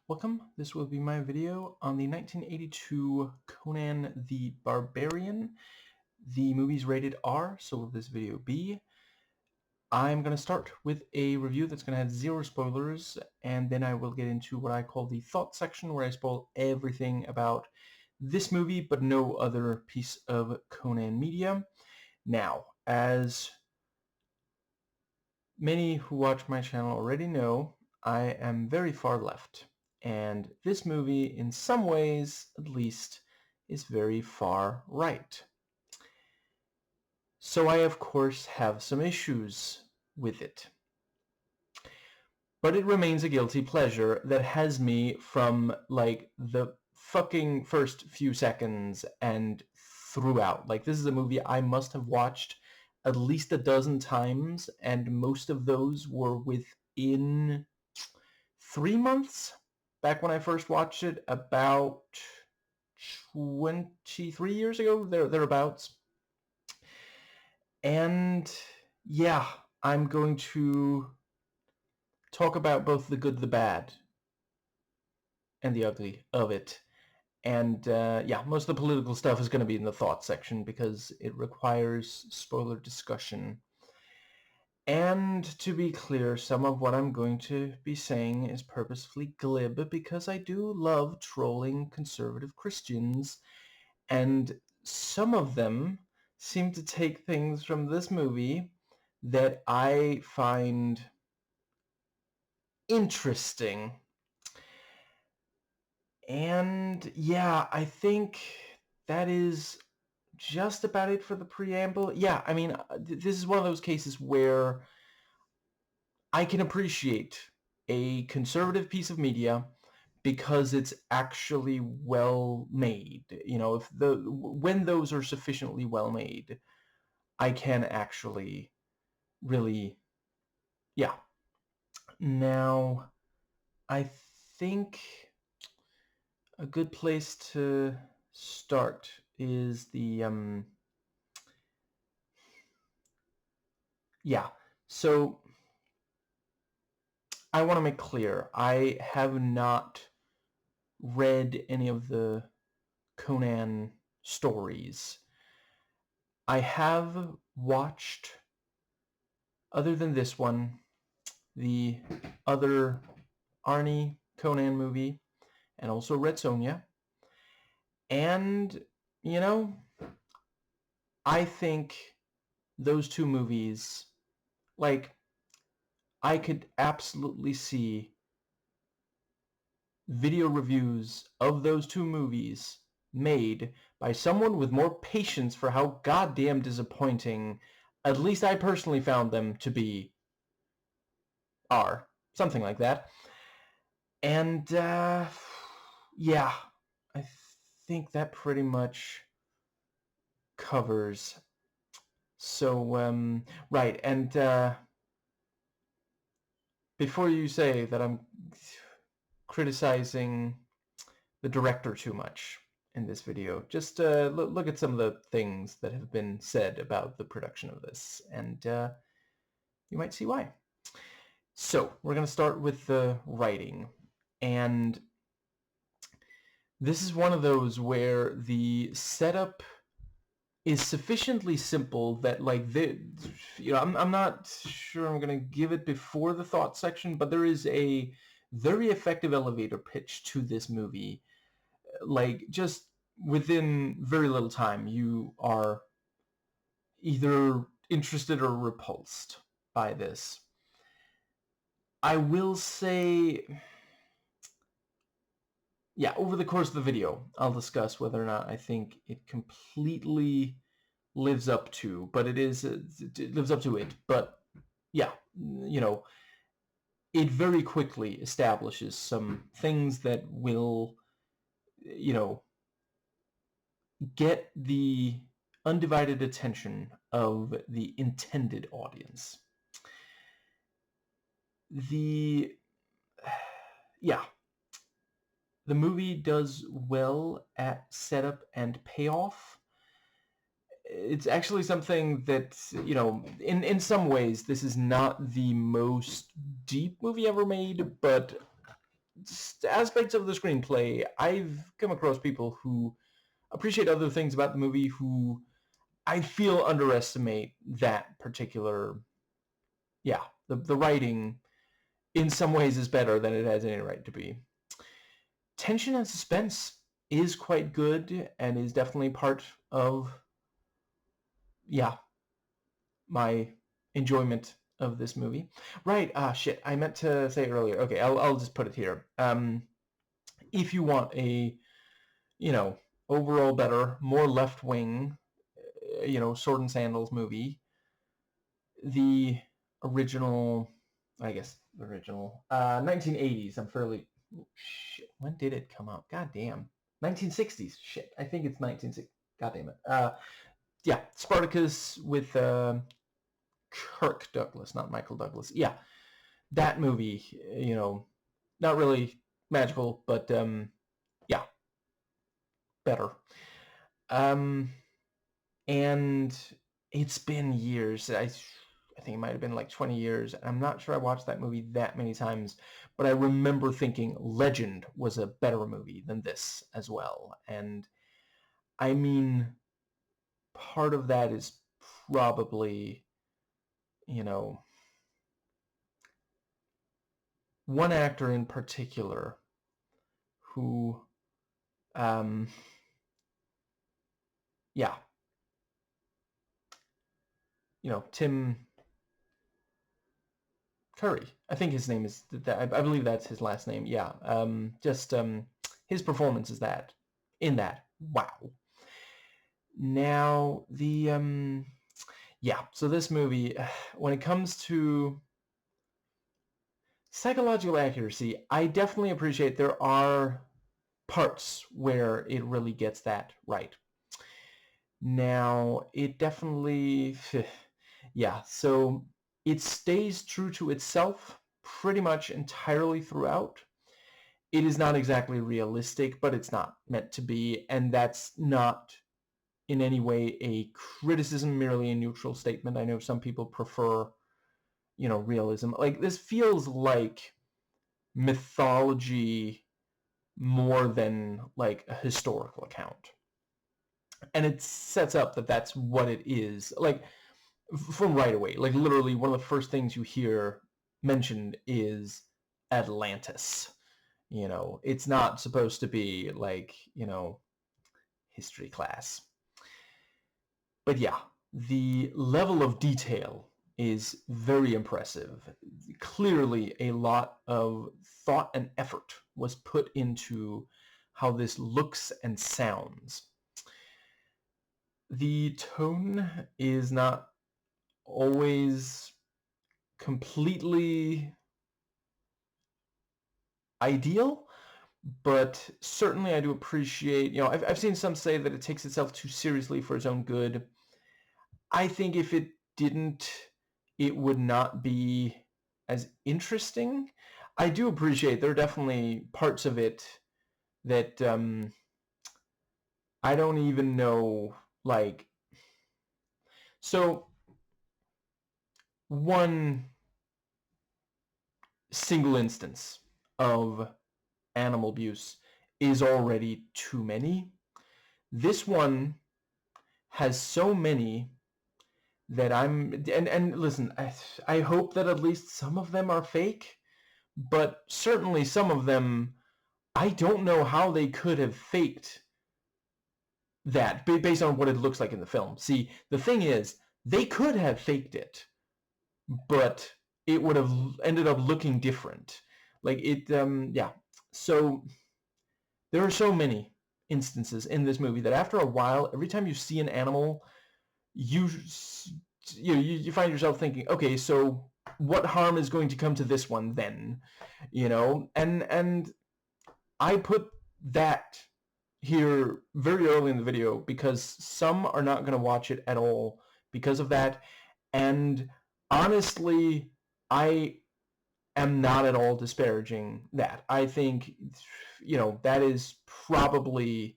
Welcome. This will be my video on the 1982 Conan the Barbarian. The movie's rated R, so will this video be. I'm going to start with a review that's going to have zero spoilers, and then I will get into what I call the thought section, where I spoil everything about this movie, but no other piece of Conan media. Now, as many who watch my channel already know, I am very far left. And this movie, in some ways at least, is very far right. So I, of course, have some issues with it. But it remains a guilty pleasure that has me from, like, the fucking first few seconds and throughout. Like, this is a movie I must have watched at least a dozen times, and most of those were within 3 months. Back when I first watched it, about 23 years ago, thereabouts. And yeah, I'm going to talk about both the good, the bad, and the ugly of it. And yeah, most of the political stuff is going to be in the thought section because it requires spoiler discussion. And to be clear, some of what I'm going to be saying is purposefully glib because I do love trolling conservative Christians, and some of them seem to take things from this movie that I find interesting. And yeah, I think that is just about it for the preamble. Yeah, I mean, this is one of those cases where I can appreciate a conservative piece of media because it's actually well made. You know, when those are sufficiently well made, I can actually really, yeah. Now, I think a good place to start is the yeah. So I want to make clear, I have not read any of the Conan stories. I have watched, other than this one, the other Arnie Conan movie, and also Red Sonja. And, you know, I think those two movies, like, I could absolutely see video reviews of those two movies made by someone with more patience for how goddamn disappointing, at least I personally found them to be, are. Something like that. And, yeah, I think that pretty much covers. So, right, and, before you say that I'm criticizing the director too much in this video, just look at some of the things that have been said about the production of this, and you might see why. So, we're going to start with the writing, and this is one of those where the setup is sufficiently simple that, like, I'm not sure I'm going to give it before the thought section, but there is a very effective elevator pitch to this movie. Like, just within very little time, you are either interested or repulsed by this. I will say, yeah, over the course of the video, I'll discuss whether or not I think it completely lives up to, but it lives up to it. But yeah, you know, it very quickly establishes some things that will, you know, get the undivided attention of the intended audience. Yeah, the movie does well at setup and payoff. It's actually something that, you know, in some ways, this is not the most deep movie ever made, but aspects of the screenplay, I've come across people who appreciate other things about the movie who I feel underestimate that particular, the writing in some ways is better than it has any right to be. Tension and suspense is quite good and is definitely part of, my enjoyment of this movie. Right, shit, I meant to say it earlier. Okay, I'll just put it here. If you want a, overall better, more left-wing, sword and sandals movie, the original, 1980s, I'm fairly, shit, when did it come out? God damn. 1960s, shit, I think it's 1960s, god damn it. Spartacus with, Kirk Douglas, not Michael Douglas. Yeah, that movie, not really magical, but, better. And it's been years. I think it might have been like 20 years. I'm not sure I watched that movie that many times, but I remember thinking Legend was a better movie than this as well. And I mean, part of that is probably, one actor in particular who, Tim Curry. I think his name is that. I believe that's his last name. Yeah. His performance is that in that. Wow. Now so this movie, when it comes to psychological accuracy, I definitely appreciate there are parts where it really gets that right. Now, it definitely, so it stays true to itself pretty much entirely throughout. It is not exactly realistic, but it's not meant to be, and that's not in any way a criticism, merely a neutral statement. I know some people prefer, realism. Like, this feels like mythology more than like a historical account. And it sets up that that's what it is. Like, from right away, like literally one of the first things you hear mentioned is Atlantis. It's not supposed to be like, history class. But yeah, the level of detail is very impressive. Clearly a lot of thought and effort was put into how this looks and sounds. The tone is not always completely ideal, but certainly I do appreciate, I've seen some say that it takes itself too seriously for its own good. I think if it didn't, it would not be as interesting. I do appreciate there are definitely parts of it that I don't even know, like, so one single instance of animal abuse is already too many. This one has so many that and listen, I hope that at least some of them are fake, but certainly some of them, I don't know how they could have faked that based on what it looks like in the film. See, the thing is, they could have faked it, but it would have ended up looking different. Like it, So there are so many instances in this movie that after a while, every time you see an animal, you find yourself thinking, okay, so what harm is going to come to this one then? And I put that here very early in the video because some are not going to watch it at all because of that. And honestly, I am not at all disparaging that. I think, that is probably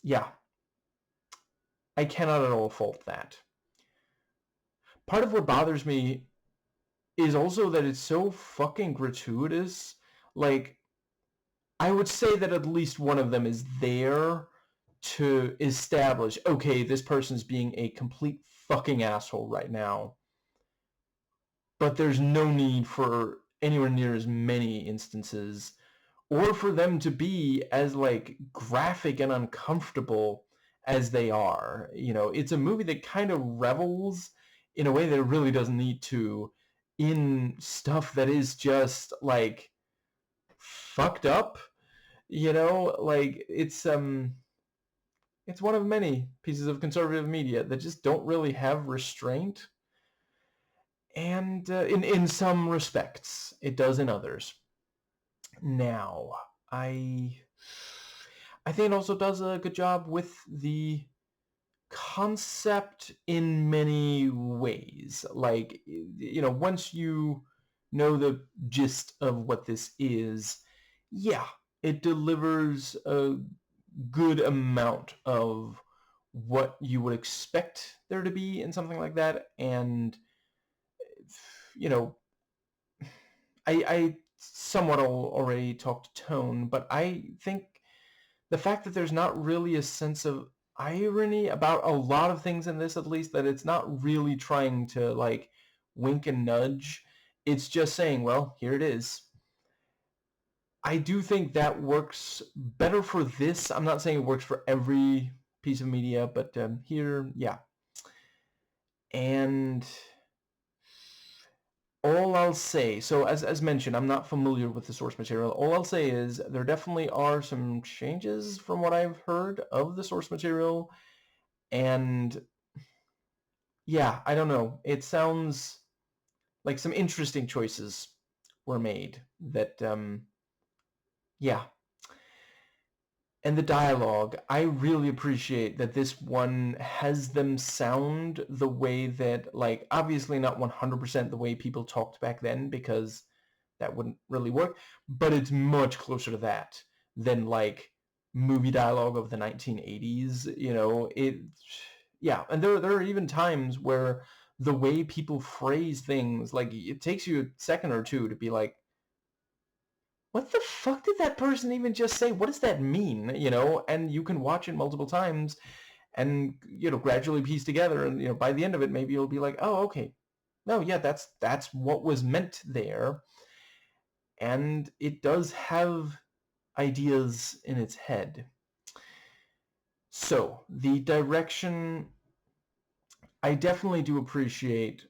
yeah, I cannot at all fault that. Part of what bothers me is also that it's so fucking gratuitous. Like, I would say that at least one of them is there to establish, okay, this person's being a complete fucking asshole right now, but there's no need for anywhere near as many instances, or for them to be as, like, graphic and uncomfortable as they are. You know, it's a movie that kind of revels in a way that it really doesn't need to in stuff that is just, like, fucked up. You know, like, it's one of many pieces of conservative media that just don't really have restraint. And in some respects, it does in others. Now, I think it also does a good job with the concept in many ways. Like, you know, once you know the gist of what this is, yeah, it delivers a good amount of what you would expect there to be in something like that. And, you know, I somewhat already talked tone, but I think the fact that there's not really a sense of irony about a lot of things in this, at least, that it's not really trying to, like, wink and nudge. It's just saying, well, here it is. I do think that works better for this. I'm not saying it works for every piece of media, but here, yeah. And all I'll say, so as mentioned, I'm not familiar with the source material. All I'll say is there definitely are some changes from what I've heard of the source material. And yeah, I don't know. It sounds like some interesting choices were made that, yeah. And the dialogue, I really appreciate that this one has them sound the way that, like, obviously not 100% the way people talked back then, because that wouldn't really work, but it's much closer to that than, like, movie dialogue of the 1980s, you know. Yeah, and there are even times where the way people phrase things, like, it takes you a second or two to be like, what the fuck did that person even just say? What does that mean? You know, and you can watch it multiple times and, you know, gradually piece together, and, you know, by the end of it, maybe you'll be like, oh, okay. No, yeah, that's what was meant there. And it does have ideas in its head. So, the direction, I definitely do appreciate.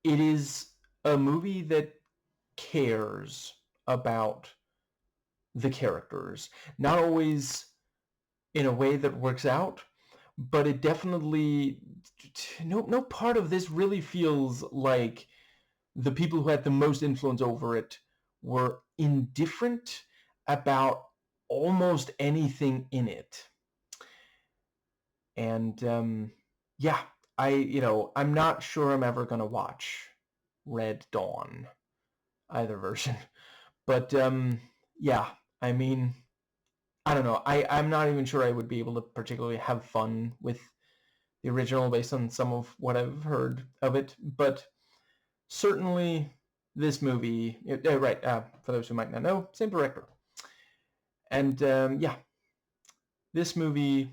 It is a movie that cares about the characters. Not always in a way that works out, but it definitely, no part of this really feels like the people who had the most influence over it were indifferent about almost anything in it. And yeah, I'm not sure I'm ever gonna watch Red Dawn, either version. But yeah, I mean, I don't know. I'm not even sure I would be able to particularly have fun with the original based on some of what I've heard of it. But certainly this movie, right, for those who might not know, same director. And yeah, this movie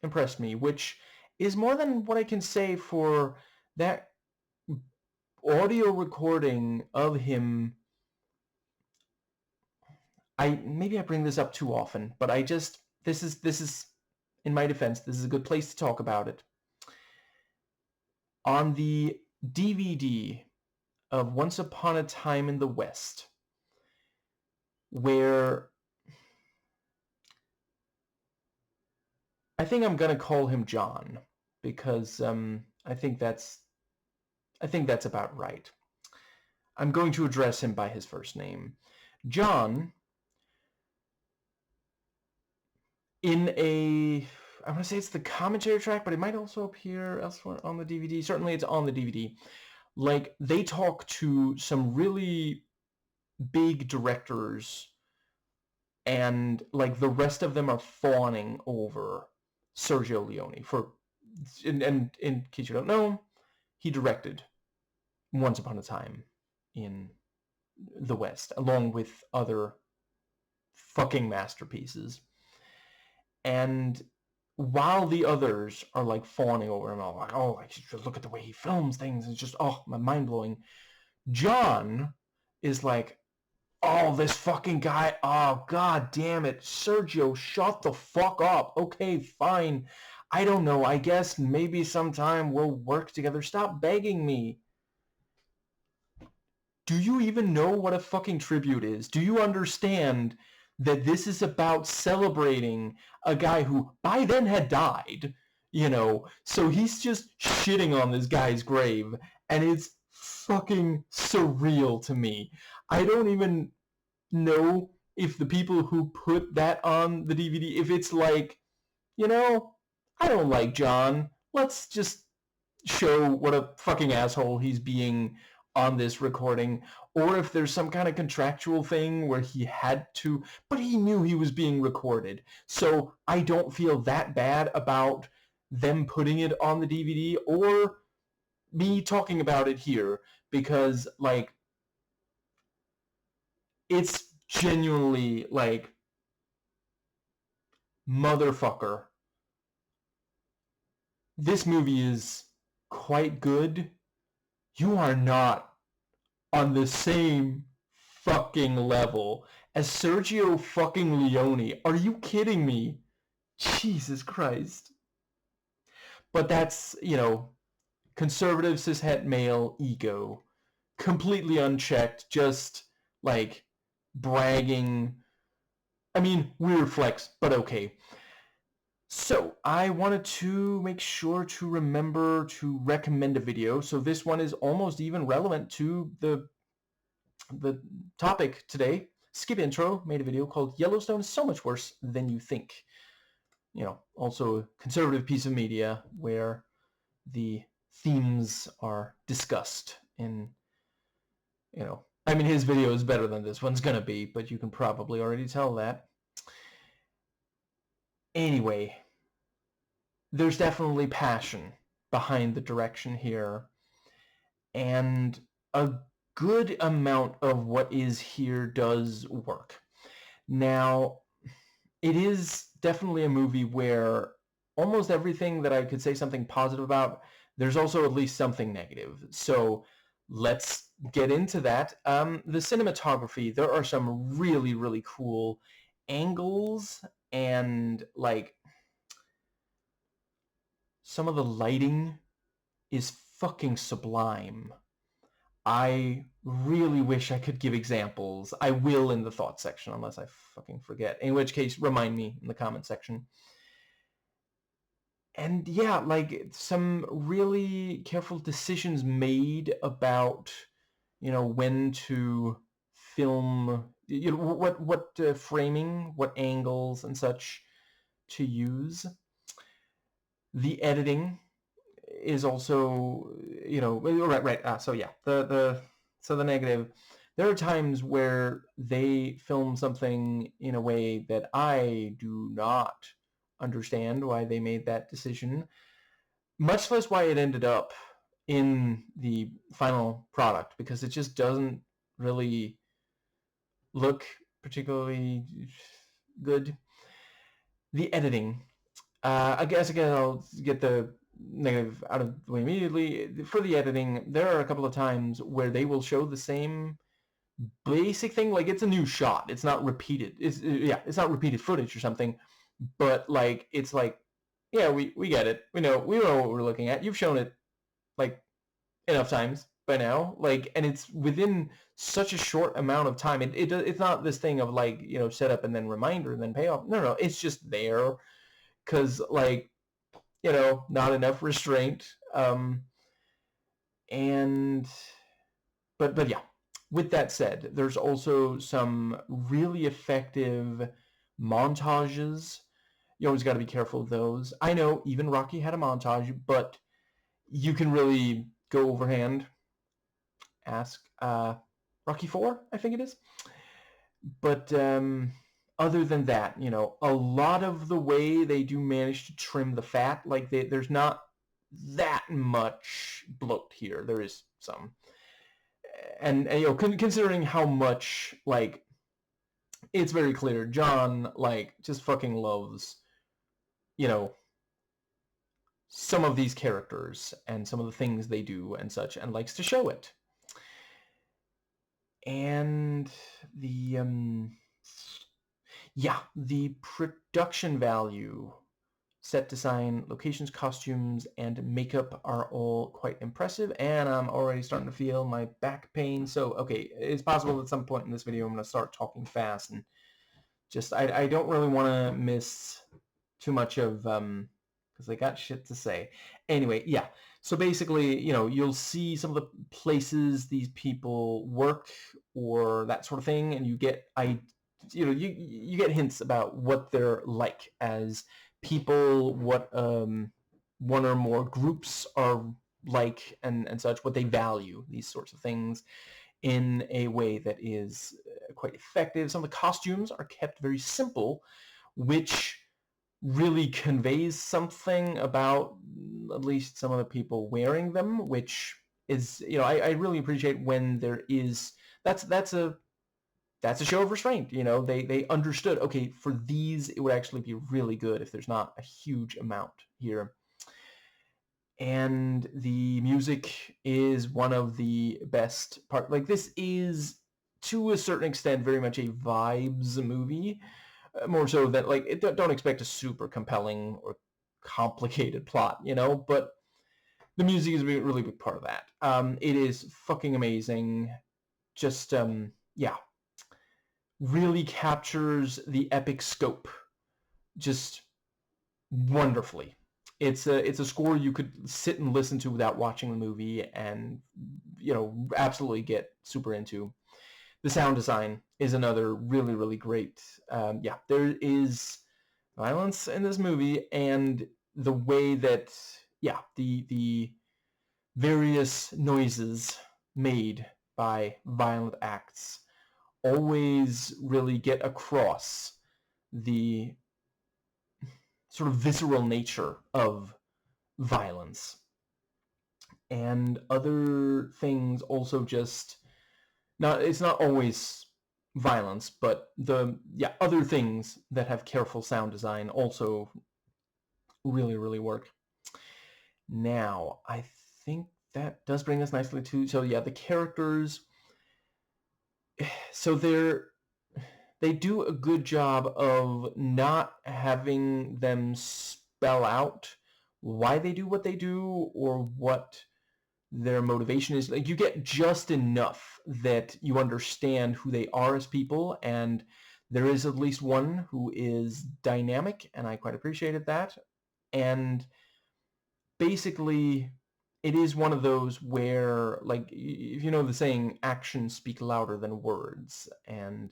impressed me, which is more than what I can say for that audio recording of him. Maybe I bring this up too often, but this is in my defense, this is a good place to talk about it. On the DVD of Once Upon a Time in the West, where I think I'm gonna call him John, because I think that's about right. I'm going to address him by his first name. John, in I want to say it's the commentary track, but it might also appear elsewhere on the DVD. Certainly it's on the DVD. Like, they talk to some really big directors, and, like, the rest of them are fawning over Sergio Leone. And in case you don't know, he directed Once Upon a Time in the West, along with other fucking masterpieces. And while the others are like fawning over him, like, oh, like, just look at the way he films things, it's just, oh, mind blowing. John is like, oh, this fucking guy, oh, god damn it, Sergio, shut the fuck up. Okay, fine. I don't know, I guess maybe sometime we'll work together. Stop begging me. Do you even know what a fucking tribute is? Do you understand that this is about celebrating a guy who by then had died, you know? So he's just shitting on this guy's grave, and it's fucking surreal to me. I don't even know if the people who put that on the DVD, if it's like, you know, I don't like John. Let's just show what a fucking asshole he's being on this recording, or if there's some kind of contractual thing where he had to, but he knew he was being recorded. So I don't feel that bad about them putting it on the DVD or me talking about it here, because like it's genuinely like, motherfucker, this movie is quite good. You are not on the same fucking level as Sergio fucking Leone. Are you kidding me? Jesus Christ. But that's, you know, conservative cishet male ego. Completely unchecked, just like bragging. I mean, weird flex, but okay. So I wanted to make sure to remember to recommend a video. So this one is almost even relevant to the topic today. Skip Intro made a video called Yellowstone is So Much Worse Than You Think. You know, also a conservative piece of media where the themes are discussed in, you know, I mean, his video is better than this one's gonna be, but you can probably already tell that. Anyway, there's definitely passion behind the direction here, and a good amount of what is here does work. Now, it is definitely a movie where almost everything that I could say something positive about, there's also at least something negative. So let's get into that. The cinematography, there are some really, really cool angles, and like some of the lighting is fucking sublime. I really wish I could give examples. I will in the thoughts section unless I fucking forget. In which case, remind me in the comment section. And yeah, like some really careful decisions made about, you know, when to film, you know, what framing, what angles and such to use. The editing is also, you know, right. So yeah, the negative. There are times where they film something in a way that I do not understand why they made that decision, much less why it ended up in the final product, because it just doesn't really look particularly good. The editing. I guess again I'll get the negative out of the way immediately. For the editing, there are a couple of times where they will show the same basic thing, like it's a new shot. It's not repeated. It's not repeated footage or something, but like it's like, yeah, we get it. We know what we're looking at. You've shown it like enough times by now, like, and it's within such a short amount of time. It's not this thing of like, you know, set up and then reminder and then payoff. No, it's just there because like, you know, not enough restraint. And but yeah, with that said, there's also some really effective montages. You always got to be careful of those. I know even Rocky had a montage, but you can really go overhand. Ask Rocky 4, I think it is. But other than that, you know, a lot of the way they do manage to trim the fat, like there's not that much bloat here. There is some. And you know, considering how much, like, it's very clear John, like, just fucking loves, you know, some of these characters and some of the things they do and such, and likes to show it. And the the production value, set design, locations, costumes, and makeup are all quite impressive, and I'm already starting to feel my back pain. So, okay, it's possible at some point in this video I'm going to start talking fast, and just, I don't really want to miss too much of, because I got shit to say. Anyway, yeah. So basically, you know, you'll see some of the places these people work or that sort of thing, and you get, you get hints about what they're like as people, what one or more groups are like, and such, what they value, these sorts of things, in a way that is quite effective. Some of the costumes are kept very simple, which really conveys something about at least some of the people wearing them, which is, you know, I really appreciate when there is, that's a show of restraint. You know, they understood, okay, for these it would actually be really good if there's not a huge amount here. And the music is one of the best part. Like, this is, to a certain extent, very much a vibes movie. More so that, like, don't expect a super compelling or complicated plot, you know, but the music is a really big part of that. It is fucking amazing. Just, yeah, really captures the epic scope just wonderfully. It's a score you could sit and listen to without watching the movie, and, you know, absolutely get super into. The sound design is another really, really great. Yeah, there is violence in this movie, and the way that, yeah, the various noises made by violent acts always really get across the sort of visceral nature of violence. And other things also just, it's not always violence, but other things that have careful sound design also really, really work. Now, I think that does bring us nicely to, so yeah, the characters. So they do a good job of not having them spell out why they do what they do or what their motivation is. Like, you get just enough that you understand who they are as people, and there is at least one who is dynamic, and I quite appreciated that. And basically, it is one of those where, like, if you know the saying, actions speak louder than words, and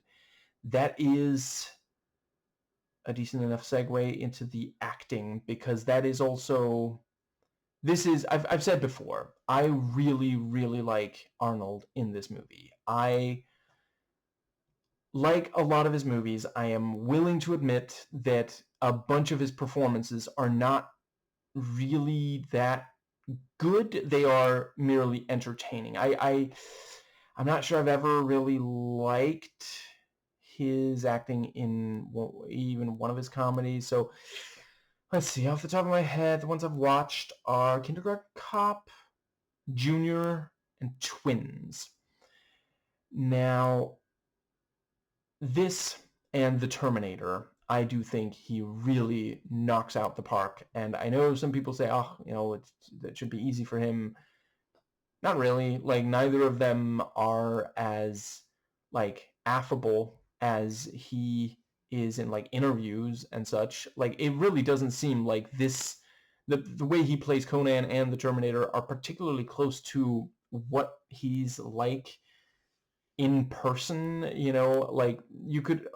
that is a decent enough segue into the acting, because that is also, this is, I've said before, I really, really like Arnold in this movie. I like a lot of his movies. I am willing to admit that a bunch of his performances are not really that good. They are merely entertaining. I'm not sure I've ever really liked his acting in even one of his comedies. So let's see, off the top of my head, the ones I've watched are Kindergarten Cop, Junior, and Twins. Now, this and The Terminator, I do think he really knocks out the park. And I know some people say, oh, you know, it should be easy for him. Not really. Like, neither of them are as, like, affable as he is in, like, interviews and such. Like, it really doesn't seem like this, the way he plays Conan and the Terminator are particularly close to what he's like in person. You know, like, you could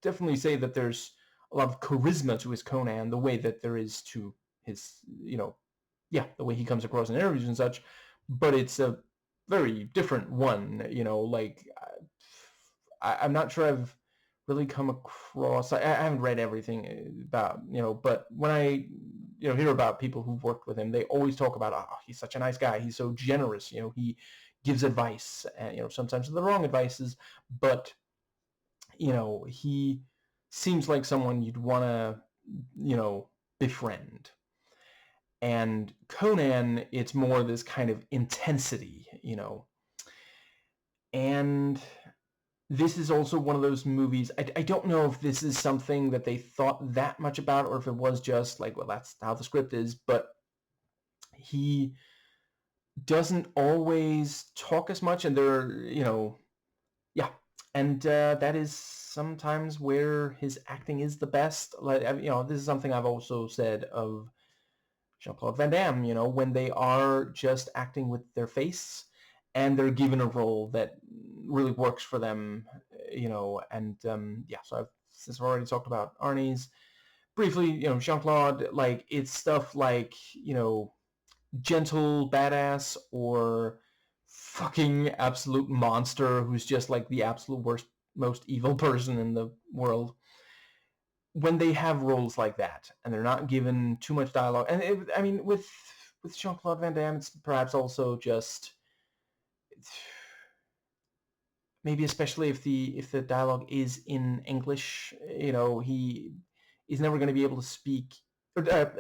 definitely say that there's a lot of charisma to his Conan, the way that there is to his, you know, yeah, the way he comes across in interviews and such. But it's a very different one, you know. Like, I'm not sure I've really come across. I haven't read everything about, but when I, hear about people who've worked with him, they always talk about, oh, he's such a nice guy. He's so generous. He gives advice, and, sometimes the wrong advices, but, he seems like someone you'd want to, befriend. And Conan, it's more this kind of intensity, and this is also one of those movies, I don't know if this is something that they thought that much about, or if it was just like, well, that's how the script is, but he doesn't always talk as much, and yeah, and that is sometimes where his acting is the best. Like, this is something I've also said of Jean-Claude Van Damme, when they are just acting with their face and they're given a role that really works for them, and yeah, so since I've already talked about Arnie's, briefly, Jean-Claude, like, it's stuff like, gentle badass or fucking absolute monster who's just like the absolute worst, most evil person in the world. When they have roles like that and they're not given too much dialogue, and I mean, with Jean-Claude Van Damme, it's perhaps also just maybe, especially if the dialogue is in English, he is never going to be able to speak.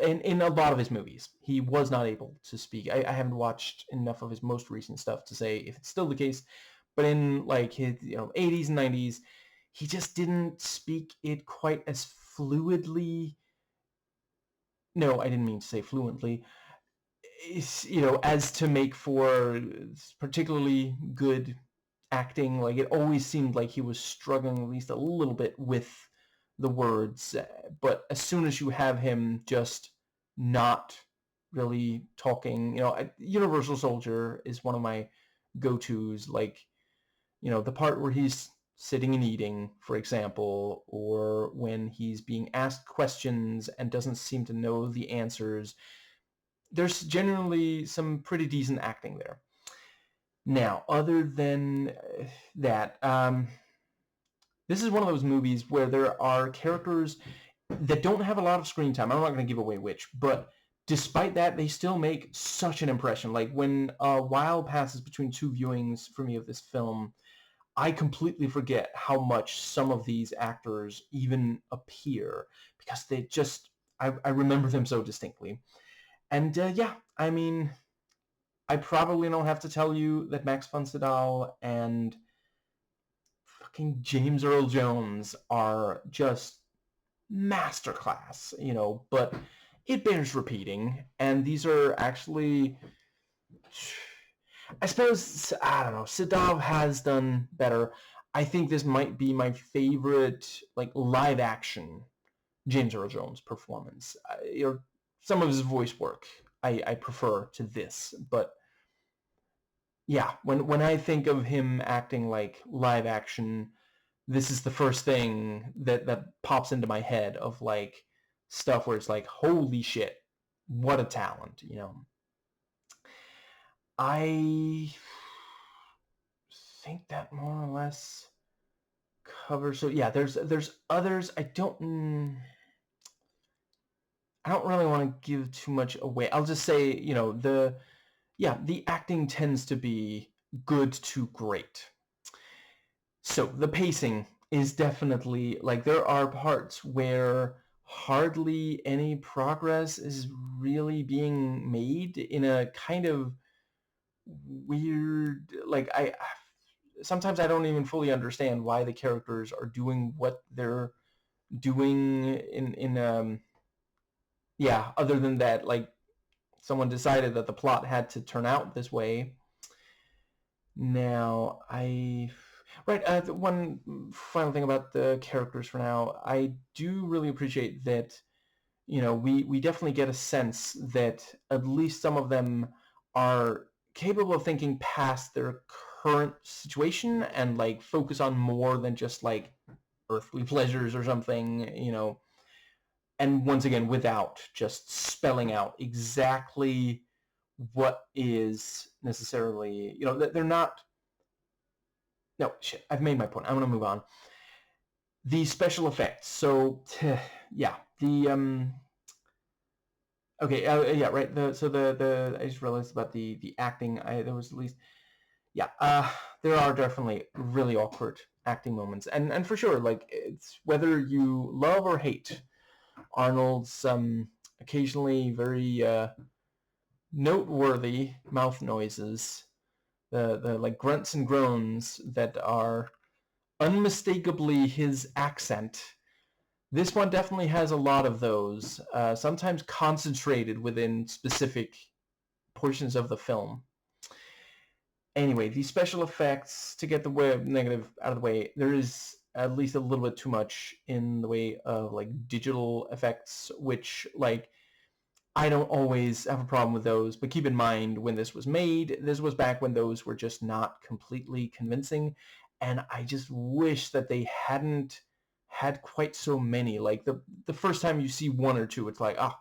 In a lot of his movies, he was not able to speak. I haven't watched enough of his most recent stuff to say if it's still the case, but in like his 80s and 90s, he just didn't speak it quite as fluidly. No, I didn't mean to say fluently. As to make for particularly good acting. Like, it always seemed like he was struggling at least a little bit with the words. But as soon as you have him just not really talking, Universal Soldier is one of my go-tos. Like, the part where he's sitting and eating, for example, or when he's being asked questions and doesn't seem to know the answers. There's generally some pretty decent acting there. Now, other than that, this is one of those movies where there are characters that don't have a lot of screen time. I'm not going to give away which, but despite that, they still make such an impression. Like, when a while passes between two viewings for me of this film, I completely forget how much some of these actors even appear, because they just, I remember them so distinctly. And yeah, I mean, I probably don't have to tell you that Max von Sydow and fucking James Earl Jones are just masterclass, but it bears repeating. And these are actually, I suppose, I don't know, Sydow has done better. I think this might be my favorite, like, live action James Earl Jones performance. Or some of his voice work I prefer to this, but yeah, when I think of him acting like live action, this is the first thing that pops into my head of like stuff where it's like, holy shit, what a talent, I think that more or less covers. So yeah, there's others. I don't really want to give too much away. I'll just say, the acting tends to be good to great. So the pacing is definitely, like, there are parts where hardly any progress is really being made in a kind of weird, like, sometimes I don't even fully understand why the characters are doing what they're doing in yeah, other than that, like, someone decided that the plot had to turn out this way. Now, right, one final thing about the characters for now. I do really appreciate that, we definitely get a sense that at least some of them are capable of thinking past their current situation and, like, focus on more than just, like, earthly pleasures or something, and once again, without just spelling out exactly what is necessarily, they're not. No, shit, I've made my point. I'm going to move on. The special effects. So, yeah, the okay, yeah, right. The I just realized about the acting. There was at least, yeah, there are definitely really awkward acting moments, and for sure, like, it's whether you love or hate Arnold's occasionally very noteworthy mouth noises, the like grunts and groans that are unmistakably his accent. This one definitely has a lot of those, sometimes concentrated within specific portions of the film. Anyway, these special effects, to get the negative out of the way, there is at least a little bit too much in the way of like digital effects, which, like, I don't always have a problem with those, but keep in mind when this was made, this was back when those were just not completely convincing, and I just wish that they hadn't had quite so many. Like the first time you see one or two, it's like, oh,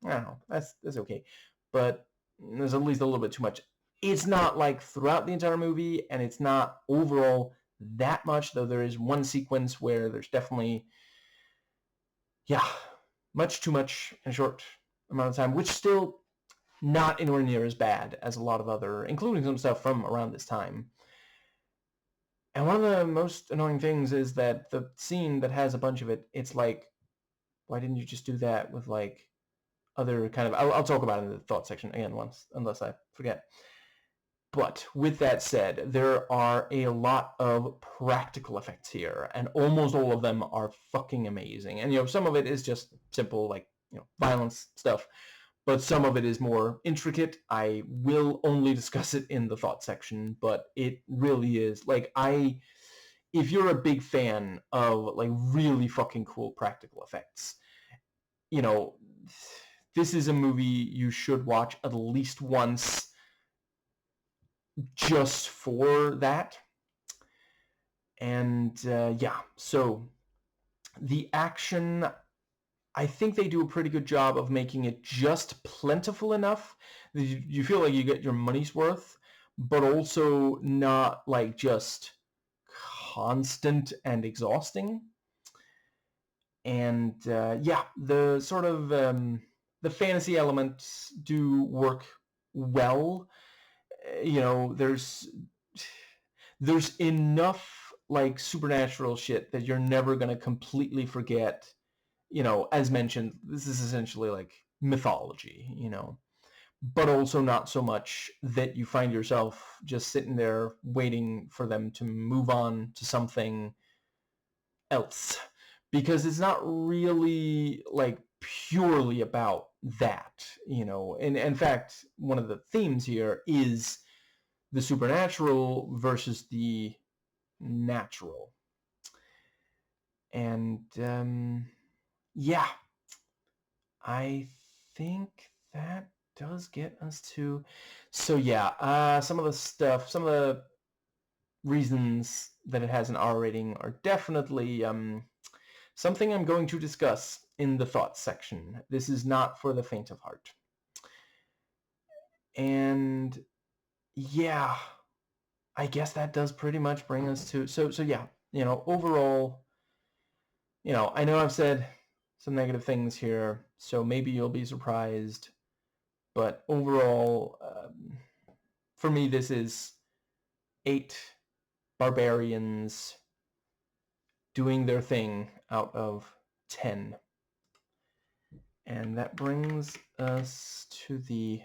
I don't know, that's okay, but there's at least a little bit too much. It's not like throughout the entire movie, and it's not overall that much, though there is one sequence where there's definitely, yeah, much too much in a short amount of time, which still not anywhere near as bad as a lot of other, including some stuff from around this time. And one of the most annoying things is that the scene that has a bunch of it, it's like, why didn't you just do that with like other kind of, I'll talk about it in the thought section again once, unless I forget. But with that said, there are a lot of practical effects here, and almost all of them are fucking amazing. And, you know, some of it is just simple, like, you know, violence stuff, but some of it is more intricate. I will only discuss it in the thought section, but it really is, like, if you're a big fan of, like, really fucking cool practical effects, you know, this is a movie you should watch at least once just for that. And yeah, so the action, I think they do a pretty good job of making it just plentiful enough that you feel like you get your money's worth, but also not like just constant and exhausting. And yeah, the sort of the fantasy elements do work well. You know, there's enough like supernatural shit that you're never going to completely forget. You know, as mentioned, this is essentially like mythology, you know, but also not so much that you find yourself just sitting there waiting for them to move on to something else, because it's not really like purely about that, you know. And in fact, one of the themes here is the supernatural versus the natural. And yeah, I think that does get us to, so yeah, some of the reasons that it has an R rating are definitely something I'm going to discuss in the thoughts section. This is not for the faint of heart. And yeah, I guess that does pretty much bring us to, so yeah, you know, overall, you know, I know I've said some negative things here, so maybe you'll be surprised, but overall, for me, this is 8 barbarians doing their thing out of 10. And that brings us to the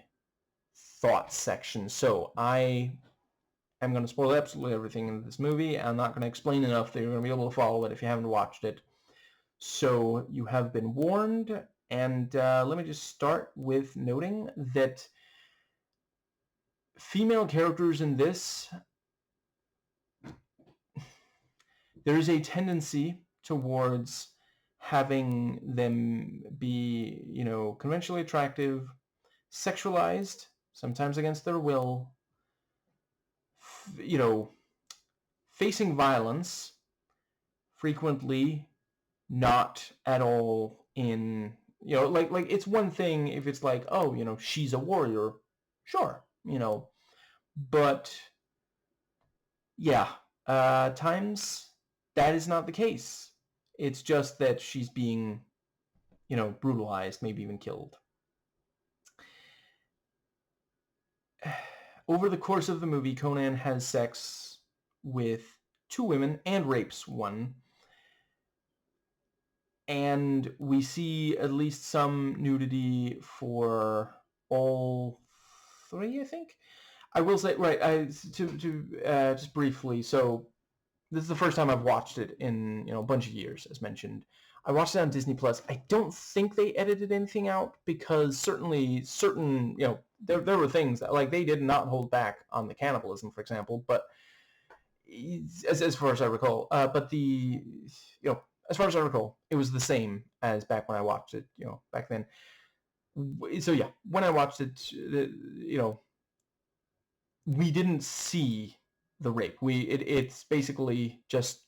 thoughts section. So I am going to spoil absolutely everything in this movie. I'm not going to explain enough that you're going to be able to follow it if you haven't watched it. So you have been warned, and let me just start with noting that female characters in this, there is a tendency towards having them be, you know, conventionally attractive, sexualized, sometimes against their will, you know, facing violence, frequently not at all in, you know, like it's one thing if it's like, oh, you know, she's a warrior, sure, you know, but yeah, times that is not the case. It's just that she's being, brutalized, maybe even killed. Over the course of the movie, Conan has sex with 2 women and rapes 1. And we see at least some nudity for all 3, I think. I will say, right, just briefly, so this is the first time I've watched it in, a bunch of years, as mentioned. I watched it on Disney Plus. I don't think they edited anything out, because certainly certain, there were things that, like, they did not hold back on the cannibalism, for example, but as far as I recall, but as far as I recall, it was the same as back when I watched it, back then. So yeah, when I watched it, we didn't see the rape. It's basically just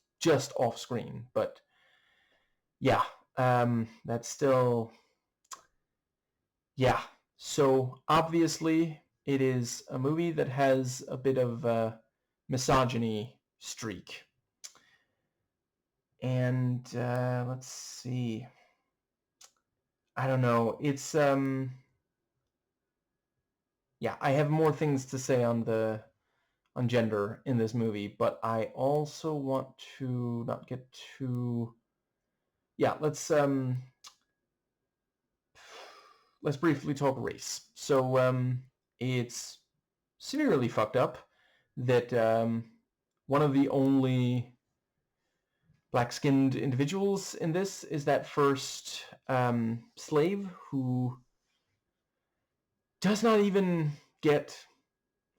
off screen, but yeah, that's still, yeah. So obviously it is a movie that has a bit of a misogyny streak. And let's see. I don't know. It's yeah, I have more things to say on gender in this movie, but I also want to not get too, yeah, let's briefly talk race. So it's severely fucked up that one of the only black-skinned individuals in this is that first slave, who does not even get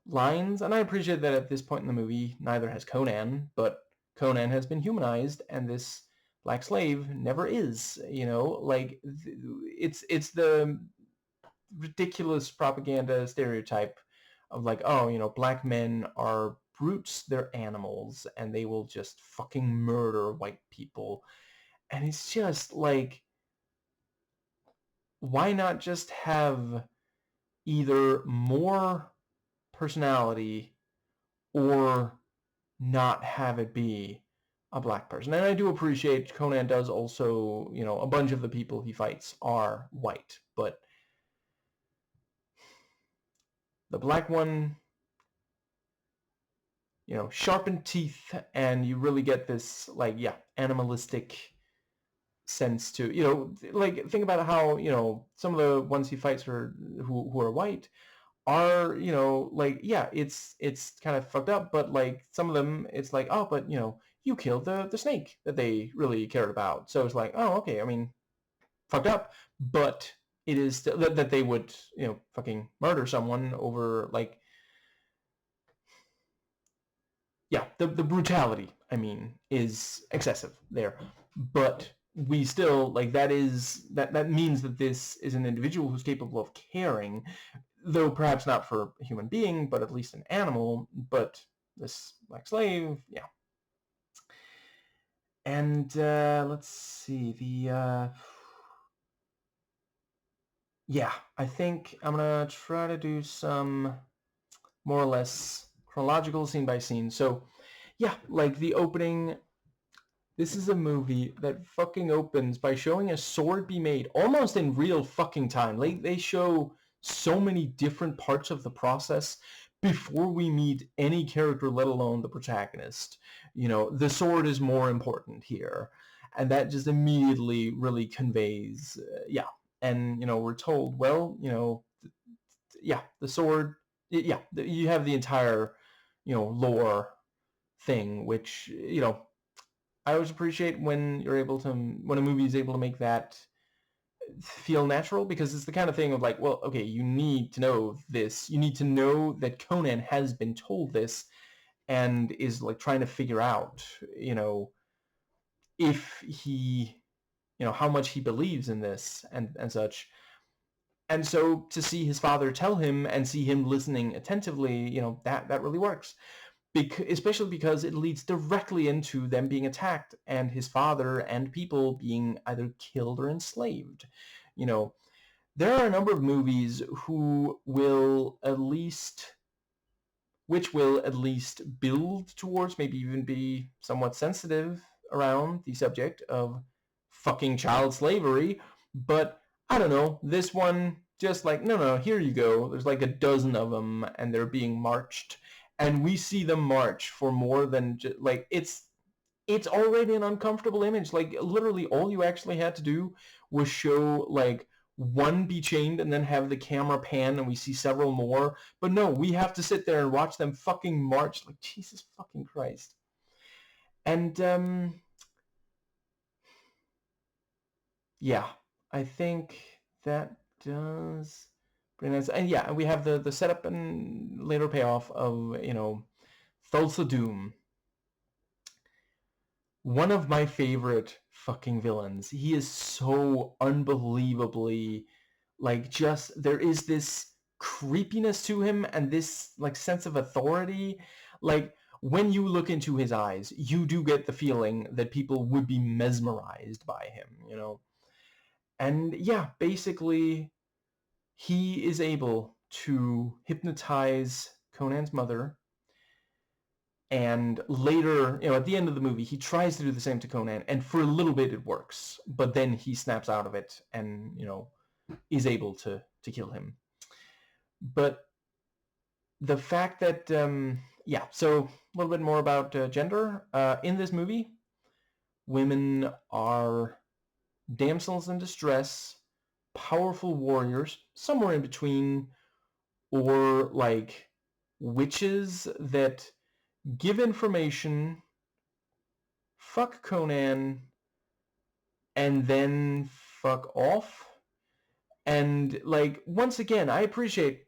lines. And I appreciate that at this point in the movie, neither has Conan, but Conan has been humanized, and this black slave never is. Like, it's the ridiculous propaganda stereotype of, like, oh, black men are brutes, they're animals, and they will just fucking murder white people. And it's just like, why not just have either more personality or not have it be a black person? And I do appreciate Conan does also, a bunch of the people he fights are white, but the black one, sharpened teeth, and you really get this, like, yeah, animalistic sense to, like, think about how, some of the ones he fights who are white are, like, yeah, it's kind of fucked up, but, like, some of them, it's like, oh, but, you killed the snake that they really cared about. So it's like, oh, okay, I mean, fucked up, but it is still that they would, fucking murder someone over, like, yeah, the brutality, I mean, is excessive there. But we still, like, that means that this is an individual who's capable of caring, though perhaps not for a human being, but at least an animal. But this black slave, yeah. And let's see, yeah, I think I'm gonna try to do some more or less chronological scene by scene. So yeah, like, the opening, this is a movie that fucking opens by showing a sword be made almost in real fucking time. Like, they show so many different parts of the process before we meet any character, let alone the protagonist. The sword is more important here. And that just immediately really conveys, yeah. And, we're told, well, yeah, the sword, yeah, you have the entire, lore thing, which, I always appreciate when when a movie is able to make that feel natural, because it's the kind of thing of, like, well, okay, you need to know this. You need to know that Conan has been told this and is, like, trying to figure out, if he, how much he believes in this and such. And so to see his father tell him and see him listening attentively, that really works. Especially because it leads directly into them being attacked and his father and people being either killed or enslaved. There are a number of movies which will at least build towards, maybe even be somewhat sensitive around the subject of fucking child slavery, but I don't know, this one just like, no, here you go. There's like a dozen of them and they're being marched, and we see them march for more than just like, it's already an uncomfortable image. Like literally all you actually had to do was show like one be chained and then have the camera pan and we see several more. But no, we have to sit there and watch them fucking march. Like, Jesus fucking Christ. And yeah, I think that does bring us. And yeah, we have the setup and later payoff of, you know, Thulsa Doom. One of my favorite fucking villains. He is so unbelievably, like, just, there is this creepiness to him and this like sense of authority. Like when you look into his eyes, you do get the feeling that people would be mesmerized by him, you know. And yeah, basically he is able to hypnotize Conan's mother. And later, you know, at the end of the movie, he tries to do the same to Conan, and for a little bit it works, but then he snaps out of it and, you know, is able to kill him. But the fact that, yeah, so a little bit more about gender. In this movie, women are damsels in distress, powerful warriors, somewhere in between, or like witches that give information, fuck Conan, and then fuck off. And like, once again, I appreciate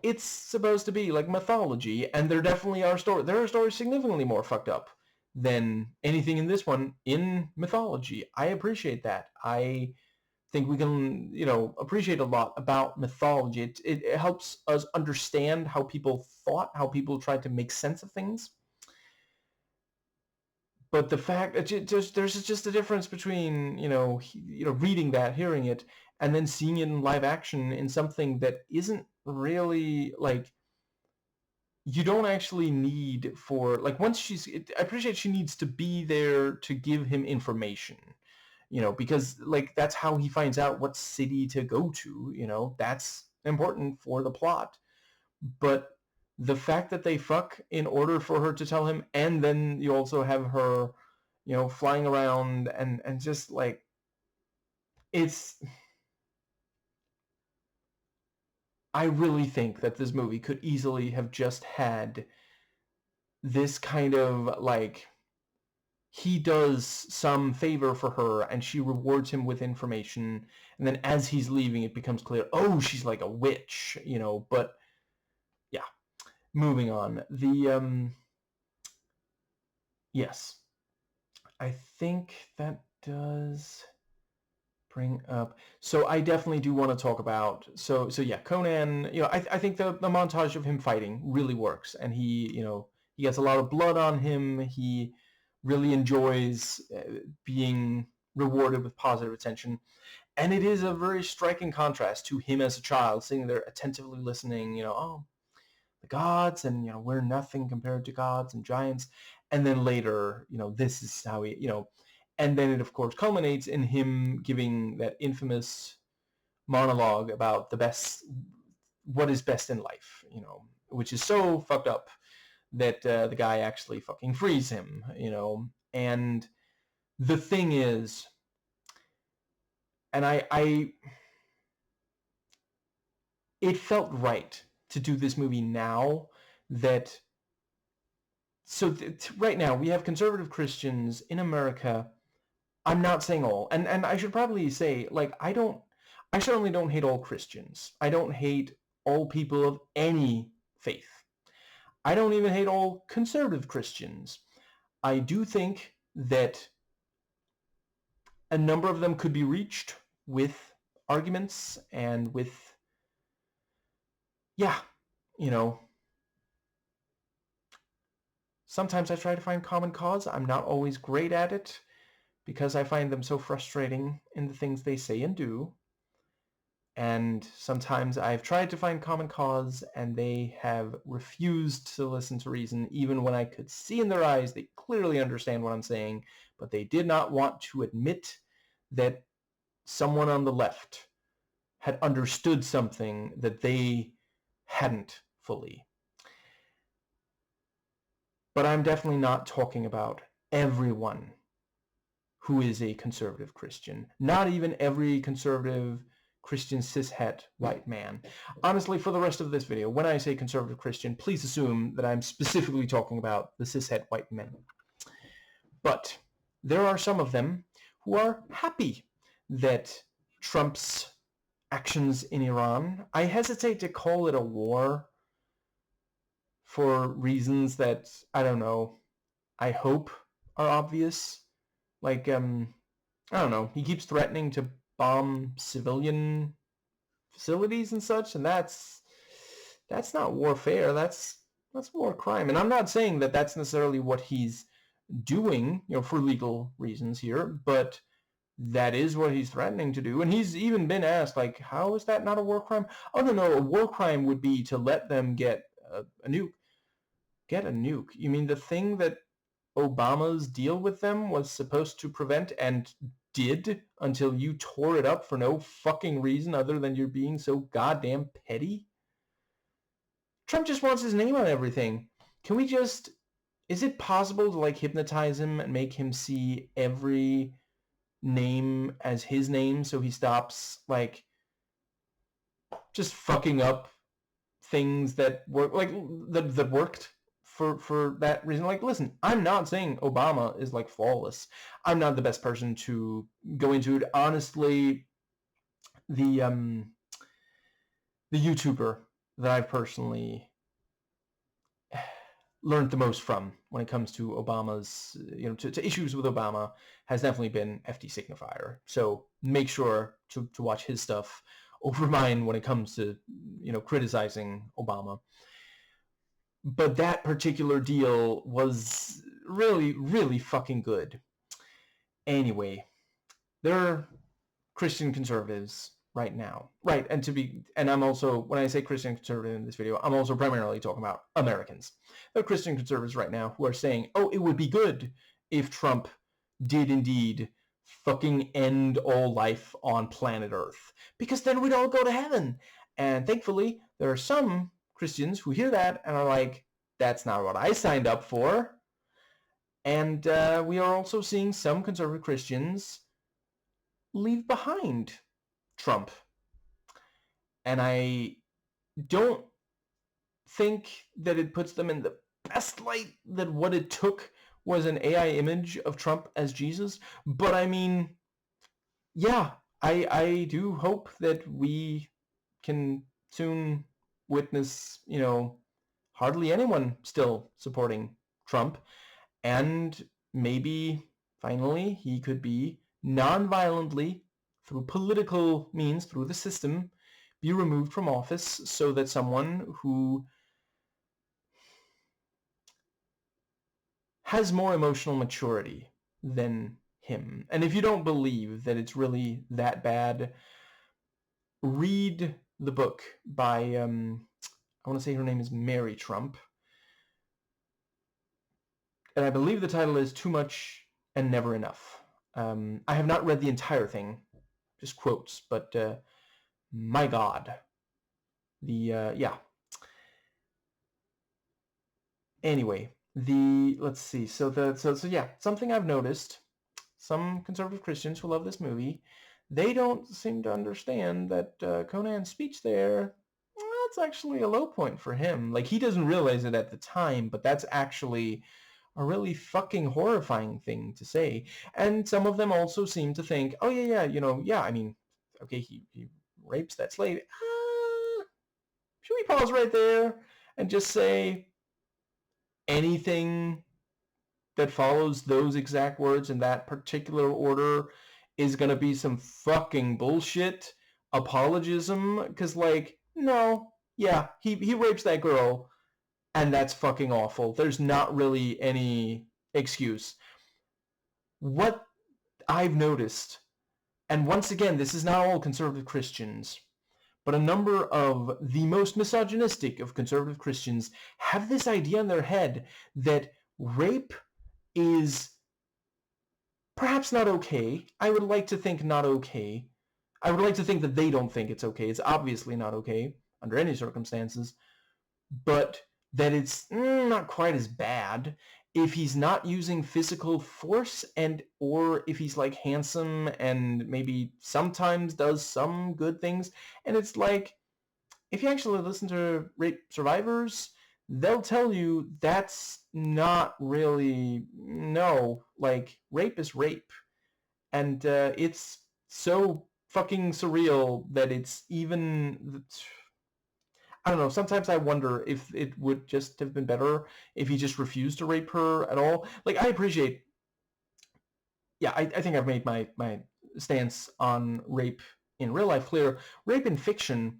it's supposed to be like mythology, and there definitely are stories. There are stories significantly more fucked up than anything in this one in mythology. I appreciate that. I think we can, you know, appreciate a lot about mythology. It helps us understand how people thought, how people tried to make sense of things. But the fact that there's just a difference between, you know, reading that, hearing it, and then seeing it in live action in something that isn't really like, you don't actually need for like, once I appreciate she needs to be there to give him information, you know, because like that's how he finds out what city to go to, you know, that's important for the plot. But the fact that they fuck in order for her to tell him, and then you also have her, you know, flying around and just like, it's, I really think that this movie could easily have just had this kind of like, he does some favor for her and she rewards him with information, and then as he's leaving it becomes clear, oh, she's like a witch, you know. But yeah, moving on. The yes, I think that does bring up, so I definitely do want to talk about, so yeah, Conan, you know, I think the montage of him fighting really works, and he, you know, he gets a lot of blood on him. He really enjoys being rewarded with positive attention, and it is a very striking contrast to him as a child sitting there attentively listening, you know, oh, the gods, and, you know, we're nothing compared to gods and giants. And then later, you know, this is how he, you know, and then it of course culminates in him giving that infamous monologue about the best, what is best in life, you know, which is so fucked up that the guy actually fucking frees him, you know. And the thing is, and I it felt right to do this movie now, that, so right now we have conservative Christians in America. I'm not saying all, and I should probably say, like, I certainly don't hate all Christians. I don't hate all people of any faith. I don't even hate all conservative Christians. I do think that a number of them could be reached with arguments and with, yeah, you know, sometimes I try to find common cause. I'm not always great at it because I find them so frustrating in the things they say and do. And sometimes I've tried to find common cause, and they have refused to listen to reason, even when I could see in their eyes they clearly understand what I'm saying, but they did not want to admit that someone on the left had understood something that they hadn't fully. But I'm definitely not talking about everyone who is a conservative Christian. Not even every conservative Christian cishet white man. Honestly, for the rest of this video, when I say conservative Christian, please assume that I'm specifically talking about the cishet white men. But there are some of them who are happy that Trump's actions in Iran, I hesitate to call it a war for reasons that, I don't know, I hope are obvious. Like, I don't know, he keeps threatening to bomb civilian facilities and such, and that's not warfare, that's war crime. And I'm not saying that that's necessarily what he's doing, for legal reasons here, but that is what he's threatening to do. And he's even been asked, like, how is that not a war crime? Oh, no, a war crime would be to let them get a nuke. Get a nuke? You mean the thing that Obama's deal with them was supposed to prevent and did until you tore it up for no fucking reason other than you're being so goddamn petty? Trump just wants his name on everything. Can we just... Is it possible to, like, hypnotize him and make him see every name as his name so he stops, like, just fucking up things that work, like, that worked for that reason? Like, listen, I'm not saying Obama is, like, flawless. I'm not the best person to go into it. Honestly, the YouTuber that I've personally learned the most from when it comes to Obama's, to issues with Obama has definitely been FD Signifier. So make sure to watch his stuff over mine when it comes to, criticizing Obama. But that particular deal was really, really fucking good. Anyway, there are Christian conservatives right now. Right, and I'm also, when I say Christian conservative in this video, I'm also primarily talking about Americans. There are Christian conservatives right now who are saying, oh, it would be good if Trump did indeed fucking end all life on planet Earth, because then we'd all go to heaven. And thankfully, there are some Christians who hear that and are like, that's not what I signed up for. And we are also seeing some conservative Christians leave behind Trump. And I don't think that it puts them in the best light that what it took was an AI image of Trump as Jesus. But I mean, yeah, I do hope that we can soon witness, hardly anyone still supporting Trump. And maybe, finally, he could be non-violently, through political means, through the system, be removed from office so that someone who has more emotional maturity than him. And if you don't believe that it's really that bad, read the book by, I want to say her name is Mary Trump. And I believe the title is Too Much and Never Enough. I have not read the entire thing, just quotes, but my God. Yeah. Anyway, let's see. So yeah, something I've noticed, some conservative Christians who love this movie, they don't seem to understand that Conan's speech there, that's actually a low point for him. Like, he doesn't realize it at the time, but that's actually a really fucking horrifying thing to say. And some of them also seem to think, oh yeah, I mean, okay, he rapes that slave. Should we pause right there and just say anything that follows those exact words in that particular order is going to be some fucking bullshit apologism? Because, like, no, yeah, he rapes that girl, and that's fucking awful. There's not really any excuse. What I've noticed, and once again, this is not all conservative Christians, but a number of the most misogynistic of conservative Christians have this idea in their head that rape is perhaps not okay. I would like to think not okay. I would like to think that they don't think it's okay. It's obviously not okay under any circumstances, but that it's not quite as bad if he's not using physical force, and or if he's like handsome and maybe sometimes does some good things. And it's like, if you actually listen to rape survivors, they'll tell you that's not really, no, like rape is rape. And it's so fucking surreal that it's even, I don't know, sometimes I wonder if it would just have been better if he just refused to rape her at all. Like, I appreciate, yeah, I think I've made my stance on rape in real life clear. Rape in fiction,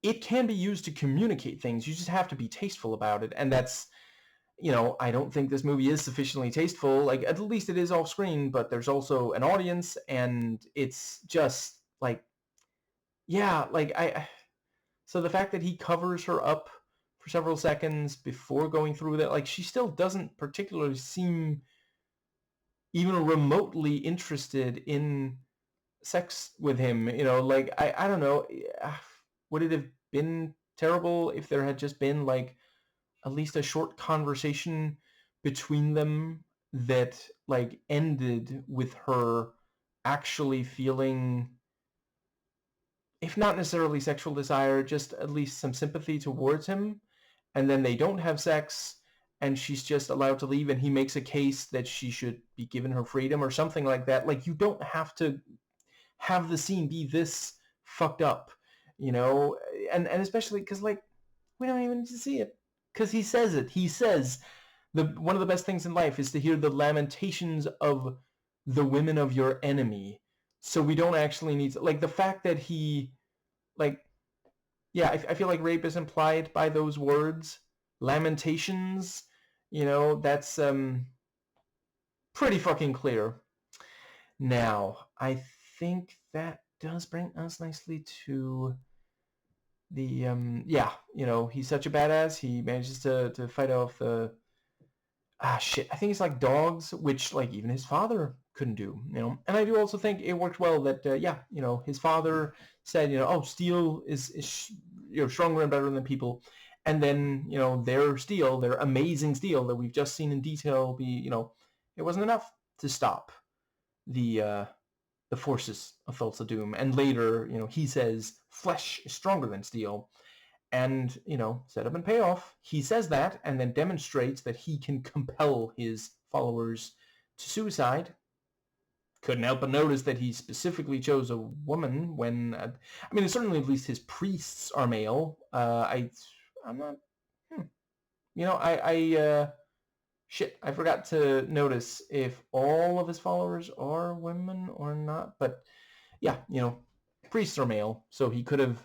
it can be used to communicate things. You just have to be tasteful about it. And that's, I don't think this movie is sufficiently tasteful. Like, at least it is off screen, but there's also an audience, and it's just like, yeah, like so the fact that he covers her up for several seconds before going through that, like, she still doesn't particularly seem even remotely interested in sex with him. Like, I don't know. Would it have been terrible if there had just been like at least a short conversation between them that like ended with her actually feeling, if not necessarily sexual desire, just at least some sympathy towards him, and then they don't have sex, and she's just allowed to leave, and he makes a case that she should be given her freedom or something like that. Like, you don't have to have the scene be this fucked up, and especially because, like, we don't even need to see it, because he says it. He says one of the best things in life is to hear the lamentations of the women of your enemy. So we don't actually need to, like, the fact that he, like, yeah, I feel like rape is implied by those words. Lamentations, that's pretty fucking clear. Now, I think that does bring us nicely to the, yeah, he's such a badass. He manages to fight off the, shit, I think it's like dogs, which like even his father couldn't do, And I do also think it worked well that, yeah, his father said, oh, steel is stronger and better than people. And then, their steel, their amazing steel that we've just seen in detail be, it wasn't enough to stop the forces of Thulsa Doom. And later, he says flesh is stronger than steel. And, set up and payoff, he says that and then demonstrates that he can compel his followers to suicide. Couldn't help but notice that he specifically chose a woman when, I mean, certainly at least his priests are male. I'm not, shit, I forgot to notice if all of his followers are women or not. But yeah, priests are male, so he could have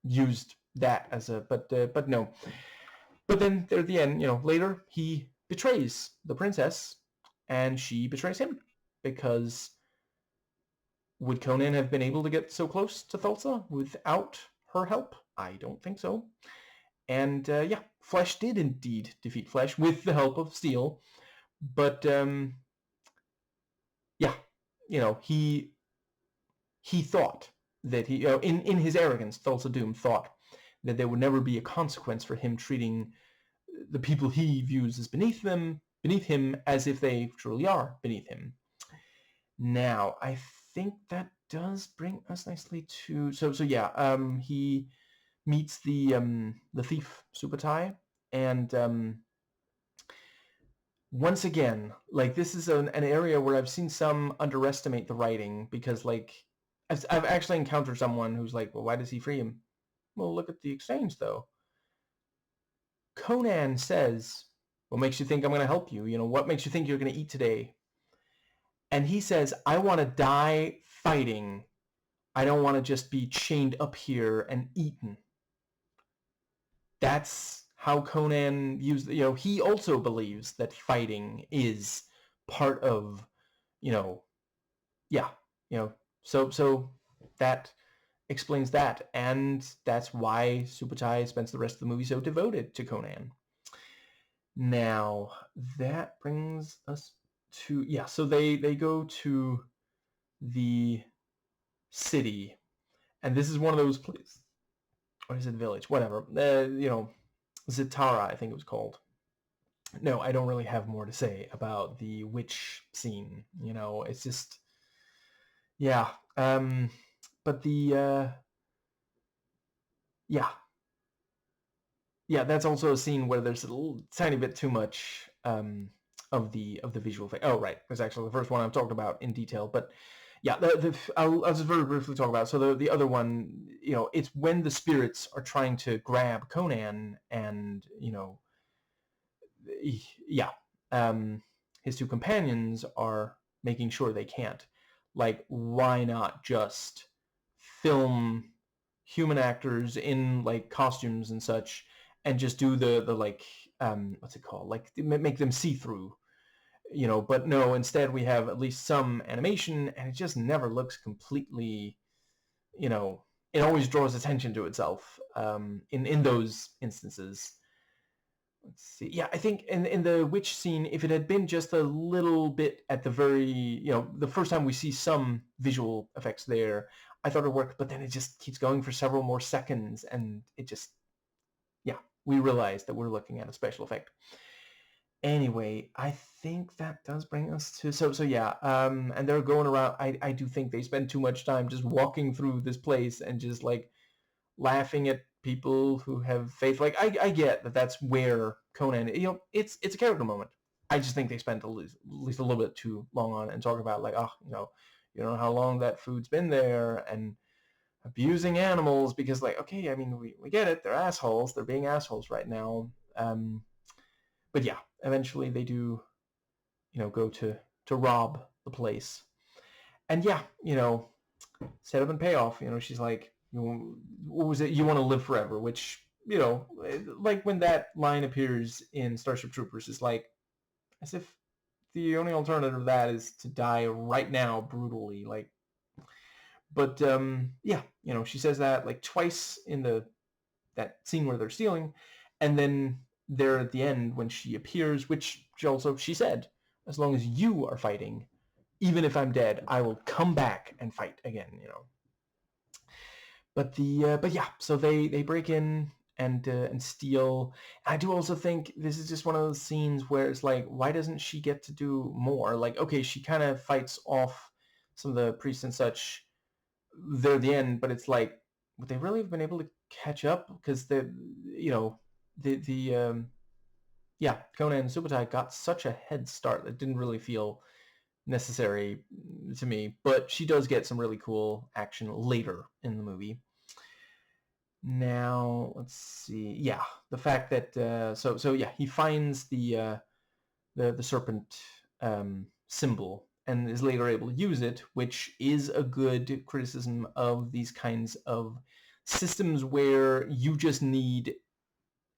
used that as a, but no. But then there at the end, later he betrays the princess, and she betrays him, because would Conan have been able to get so close to Thulsa without her help? I don't think so. And yeah, Flesh did indeed defeat Flesh with the help of Steel, but yeah, he thought that he, in his arrogance, Thulsa Doom thought that there would never be a consequence for him treating the people he views as beneath him, as if they truly are beneath him. Now, I think that does bring us nicely to, so yeah, he meets the thief Subutai, and once again, like, this is an area where I've seen some underestimate the writing, because like I've actually encountered someone who's like, well, why does he free him? Well, look at the exchange though. Conan says, what makes you think I'm going to help you? What makes you think you're going to eat today? And he says, I want to die fighting. I don't want to just be chained up here and eaten. That's how Conan views, he also believes that fighting is part of, yeah, so that explains that, and that's why Subotai spends the rest of the movie so devoted to Conan. Now, that brings us to, yeah, so they go to the city, and this is one of those places, or is it village? Whatever. Zitara, I think it was called. No, I don't really have more to say about the witch scene. It's just, yeah. But yeah, that's also a scene where there's a little tiny bit too much of the visual thing. Oh, right, it's actually the first one I've talked about in detail. But yeah, I'll just very briefly talk about it. So the other one, it's when the spirits are trying to grab Conan, and yeah, his two companions are making sure they can't. Like, why not just film human actors in like costumes and such, and just do the like what's it called? Like, make them see through. But no, instead we have at least some animation, and it just never looks completely, it always draws attention to itself in those instances. Let's see. Yeah, I think in the witch scene, if it had been just a little bit at the very, the first time we see some visual effects there, I thought it worked, but then it just keeps going for several more seconds, and it just, yeah, we realize that we're looking at a special effect. Anyway, I think that does bring us to, so yeah, and they're going around. I do think they spend too much time just walking through this place and just like laughing at people who have faith. Like, I get that that's where Conan, it's a character moment. I just think they spent at least a little bit too long on it, and talk about like, you know how long that food's been there, and abusing animals, because like, okay, I mean, we get it, they're assholes, they're being assholes right now. But yeah, eventually they do, go to rob the place. And yeah, set up and payoff. She's like, what was it? You want to live forever, which, like when that line appears in Starship Troopers, it's like as if the only alternative to that is to die right now brutally. Like, but yeah, she says that like twice in that scene where they're stealing, and then there at the end when she appears, which she said, as long as you are fighting, even if I'm dead, I will come back and fight again. But yeah, so they break in and steal. I do also think this is just one of those scenes where it's like, why doesn't she get to do more? Like, okay, she kind of fights off some of the priests and such there at the end, but it's like, would they really have been able to catch up? Because yeah, Conan and Subotai got such a head start that didn't really feel necessary to me. But she does get some really cool action later in the movie. Now, let's see. Yeah, the fact that so yeah, he finds the serpent symbol and is later able to use it, which is a good criticism of these kinds of systems where you just need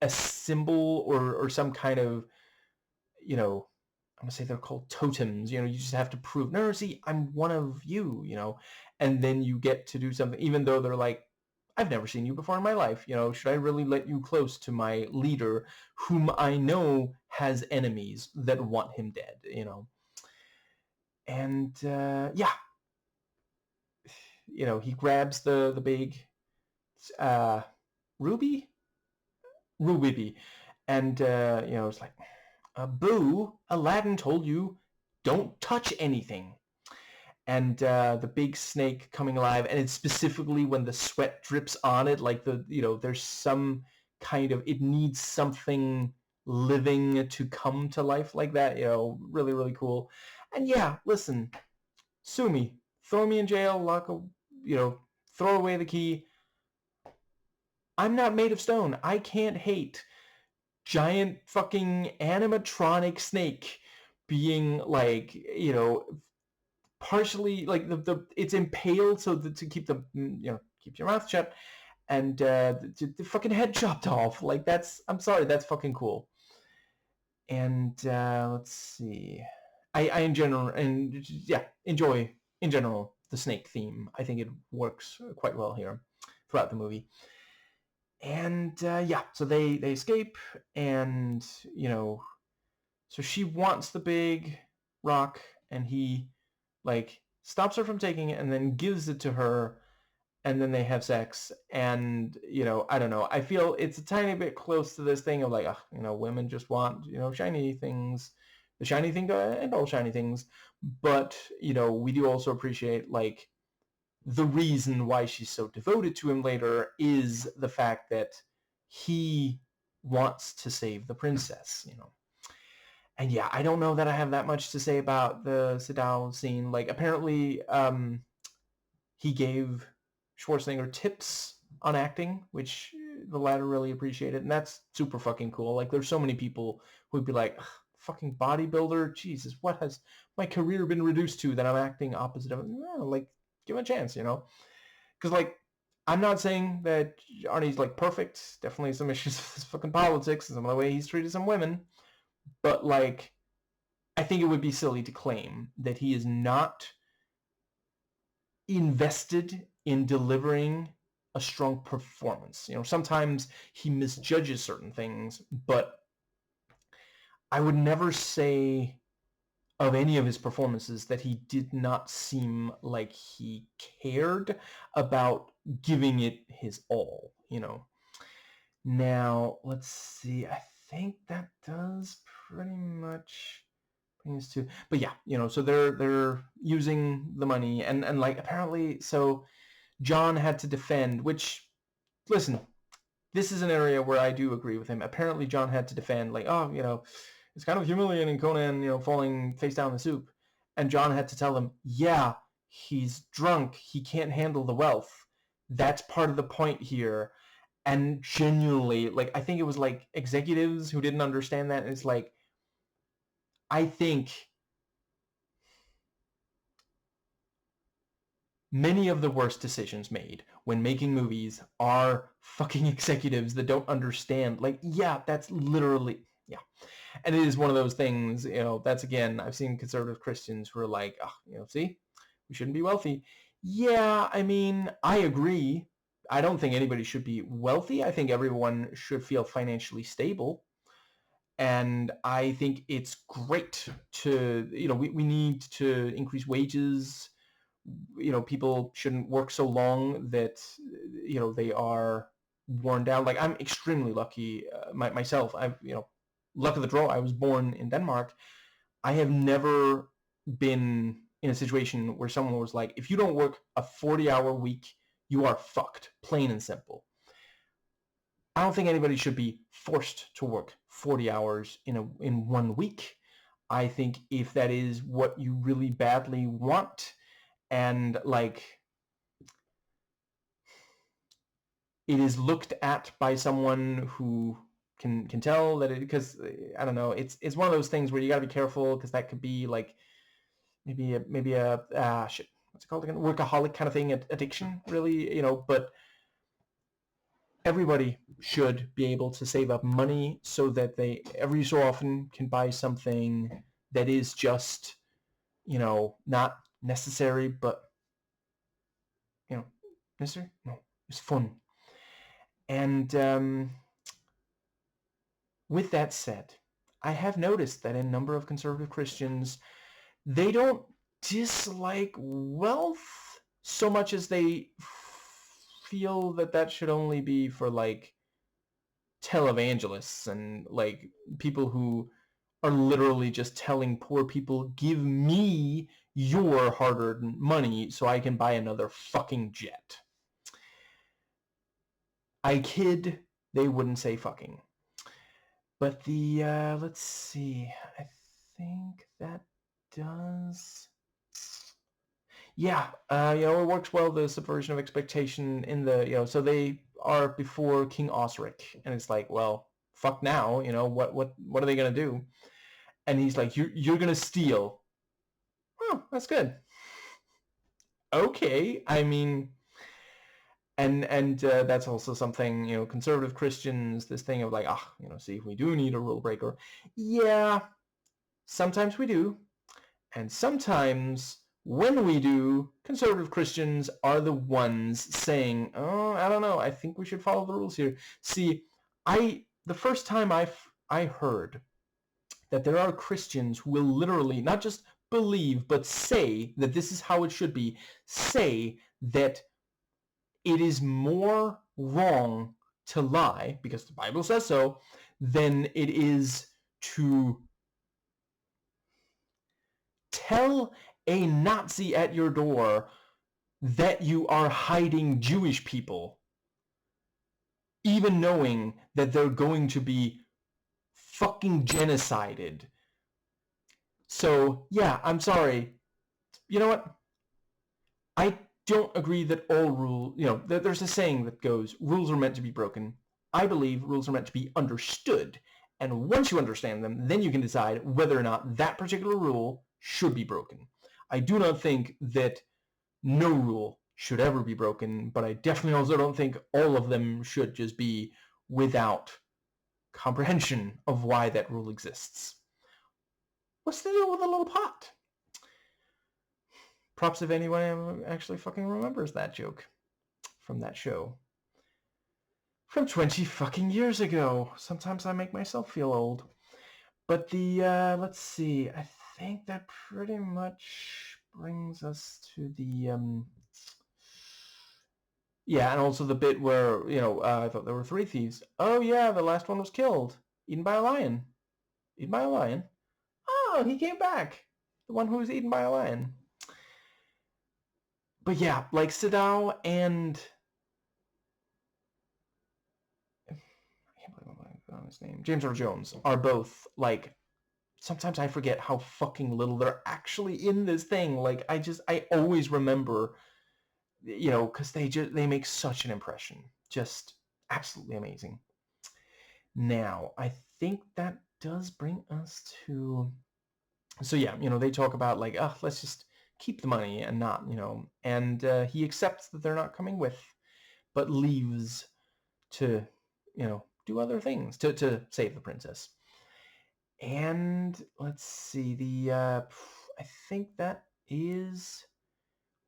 a symbol or some kind of, I'm gonna say they're called totems. You just have to prove, no, see, I'm one of you, and then you get to do something, even though they're like, I've never seen you before in my life. Should I really let you close to my leader, whom I know has enemies that want him dead? And yeah, he grabs the big ruby, and it's like, boo! Aladdin told you, don't touch anything. And the big snake coming alive, and it's specifically when the sweat drips on it, like there's some kind of, it needs something living to come to life like that. Really, really cool. And yeah, listen, sue me, throw me in jail, throw away the key. I'm not made of stone. I can't hate giant fucking animatronic snake being like, partially like the it's impaled so that to keep the, keep your mouth shut, and the fucking head chopped off. Like, I'm sorry, that's fucking cool. And let's see, I in general, and yeah, enjoy in general the snake theme. I think it works quite well here throughout the movie. And yeah, so they escape, and so she wants the big rock, and he like stops her from taking it and then gives it to her, and then they have sex. And I don't know, I feel it's a tiny bit close to this thing of like, women just want shiny things, the shiny thing and all shiny things. But we do also appreciate like the reason why she's so devoted to him later is the fact that he wants to save the princess. And yeah, I don't know that I have that much to say about the Sydao scene. Like, apparently he gave Schwarzenegger tips on acting, which the latter really appreciated, and that's super fucking cool. Like, there's so many people who'd be like, fucking bodybuilder, Jesus, what has my career been reduced to that I'm acting opposite of it? Like, give him a chance, because like, I'm not saying that Arnie's like perfect. Definitely some issues with his fucking politics and some of the way he's treated some women. But like, I think it would be silly to claim that he is not invested in delivering a strong performance. Sometimes he misjudges certain things, but I would never say of any of his performances that he did not seem like he cared about giving it his all, Now, let's see. I think that does pretty much bring us to... But yeah, so they're using the money, and like, apparently, so John had to defend, which, listen, this is an area where I do agree with him. Apparently John had to defend, like, it's kind of humiliating Conan, falling face down in the soup. And John had to tell him, yeah, he's drunk. He can't handle the wealth. That's part of the point here. And genuinely, like, I think it was like executives who didn't understand that. And it's like, I think many of the worst decisions made when making movies are fucking executives that don't understand. Like, yeah, that's literally, yeah. And it is one of those things, that's, again, I've seen conservative Christians who are like, see, we shouldn't be wealthy. Yeah, I mean, I agree. I don't think anybody should be wealthy. I think everyone should feel financially stable. And I think it's great to, we need to increase wages. People shouldn't work so long that, they are worn down. Like, I'm extremely lucky myself. I've, luck of the draw, I was born in Denmark. I have never been in a situation where someone was like, if you don't work a 40-hour week, you are fucked, plain and simple. I don't think anybody should be forced to work 40 hours in 1 week. I think if that is what you really badly want, and like, it is looked at by someone who can tell that it, because I don't know, it's one of those things where you got to be careful, because that could be like maybe a shit, what's it called again, workaholic kind of thing, addiction, really, but everybody should be able to save up money so that they every so often can buy something that is just, not necessary, but necessary? No, it's fun. And with that said, I have noticed that a number of conservative Christians, they don't dislike wealth so much as they feel that should only be for like televangelists and like people who are literally just telling poor people, give me your hard-earned money so I can buy another fucking jet. I kid, they wouldn't say fucking. But the, let's see, I think that does... Yeah, it works well, the subversion of expectation in the, so they are before King Osric, and it's like, well, fuck now, what are they gonna do? And he's like, you're gonna steal. Oh, that's good. Okay, I mean, and that's also something, conservative Christians, this thing of like, see, we do need a rule breaker. Yeah, sometimes we do, and sometimes When we do, conservative Christians are the ones saying, oh, I don't know, I think we should follow the rules here. See, the first time I heard that there are Christians who will literally not just believe, but say that this is how it should be, say that it is more wrong to lie, because the Bible says so, than it is to tell a Nazi at your door that you are hiding Jewish people, even knowing that they're going to be fucking genocided. So, yeah, I'm sorry. You know what? I don't agree that all rules, there's a saying that goes, rules are meant to be broken. I believe rules are meant to be understood. And once you understand them, then you can decide whether or not that particular rule should be broken. I do not think that no rule should ever be broken, but I definitely also don't think all of them should just be without comprehension of why that rule exists. What's the deal with a little pot? Props if anyone actually fucking remembers that joke from that show. From 20 fucking years ago. Sometimes I make myself feel old. But let's see, I think that pretty much brings us to the, yeah, and also the bit where, I thought there were 3 thieves. Oh yeah, the last one was killed. Eaten by a lion. Eaten by a lion? Oh, he came back. The one who was eaten by a lion. But yeah, like Sadao and... I can't believe I'm blanking on his name. James Earl Jones are both, like... Sometimes I forget how fucking little they're actually in this thing. Like, I always remember, because they make such an impression. Just absolutely amazing. Now, I think that does bring us to... So yeah, they talk about like, oh, let's just keep the money and not, and he accepts that they're not coming with, but leaves to, do other things to save the princess. And let's see, I think that is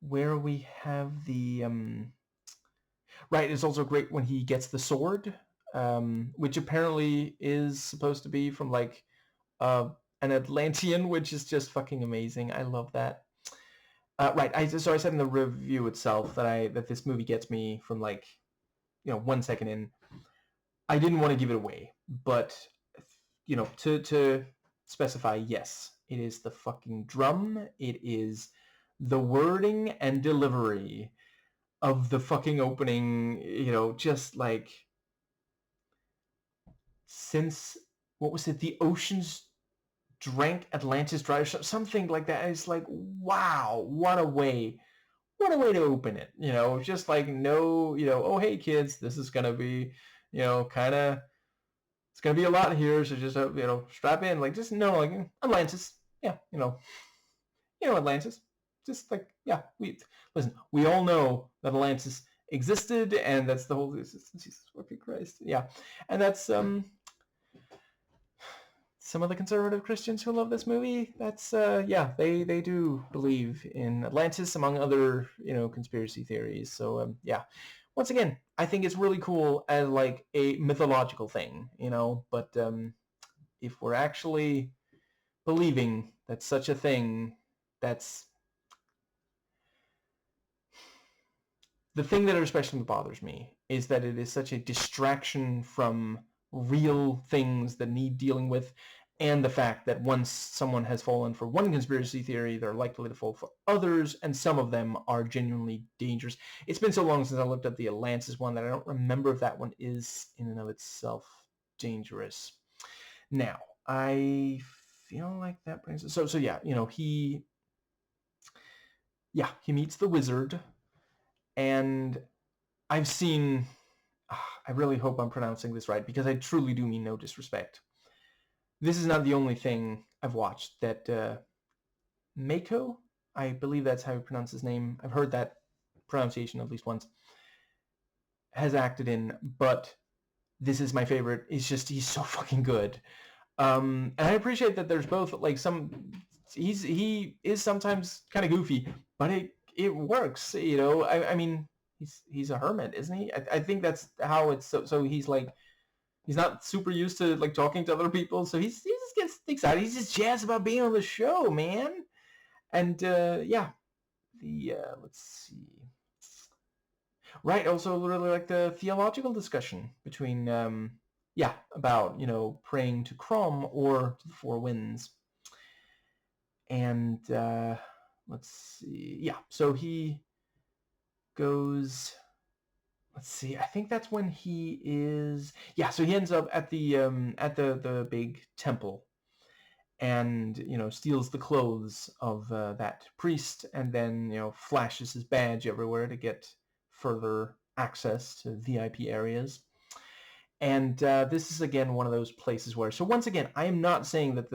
where we have the, right, it's also great when he gets the sword, which apparently is supposed to be from like, an Atlantean, which is just fucking amazing. I love that. Right, so I said in the review itself that this movie gets me from like, 1 second in. I didn't want to give it away, but to specify, yes, it is the fucking drum. It is the wording and delivery of the fucking opening, just like, since, what was it, the oceans drank Atlantis dry, or something like that. It's like, wow, what a way to open it. Just like, no, oh, hey kids, this is gonna be, kind of, it's gonna be a lot here, so just strap in. Like, just know, like, Atlantis, yeah, Atlantis, just like, yeah, we all know that Atlantis existed, and that's the whole, Jesus fucking Christ, yeah, and that's some of the conservative Christians who love this movie, that's, yeah, they do believe in Atlantis, among other, conspiracy theories. So, yeah. Once again, I think it's really cool as, like, a mythological thing, but if we're actually believing that such a thing, that's... The thing that especially bothers me is that it is such a distraction from real things that need dealing with, and the fact that once someone has fallen for one conspiracy theory, they're likely to fall for others, and some of them are genuinely dangerous. It's been so long since I looked at the Atlantis one that I don't remember if that one is in and of itself dangerous. Now, I feel like that brings us... So yeah, he meets the wizard, and I've seen... I really hope I'm pronouncing this right, because I truly do mean no disrespect. This is not the only thing I've watched that Mako, I believe that's how you pronounce his name. I've heard that pronunciation at least once, has acted in, but this is my favorite. It's just, he's so fucking good. And I appreciate that there's both, like, some he is sometimes kind of goofy, but it works, you know. I mean, he's a hermit, isn't he? I think that's how it's so he's like he's not super used to like talking to other people, so he just gets excited. He's just jazzed about being on the show, man. And yeah, the let's see. Right, also really like the theological discussion between yeah, about, you know, praying to Crom or to the four winds. And let's see. Yeah, so he goes, let's see. I think that's when he is, yeah, so he ends up at the big temple and, you know, steals the clothes of that priest and then, you know, flashes his badge everywhere to get further access to VIP areas. And this is, again, one of those places where, so once again, I am not saying that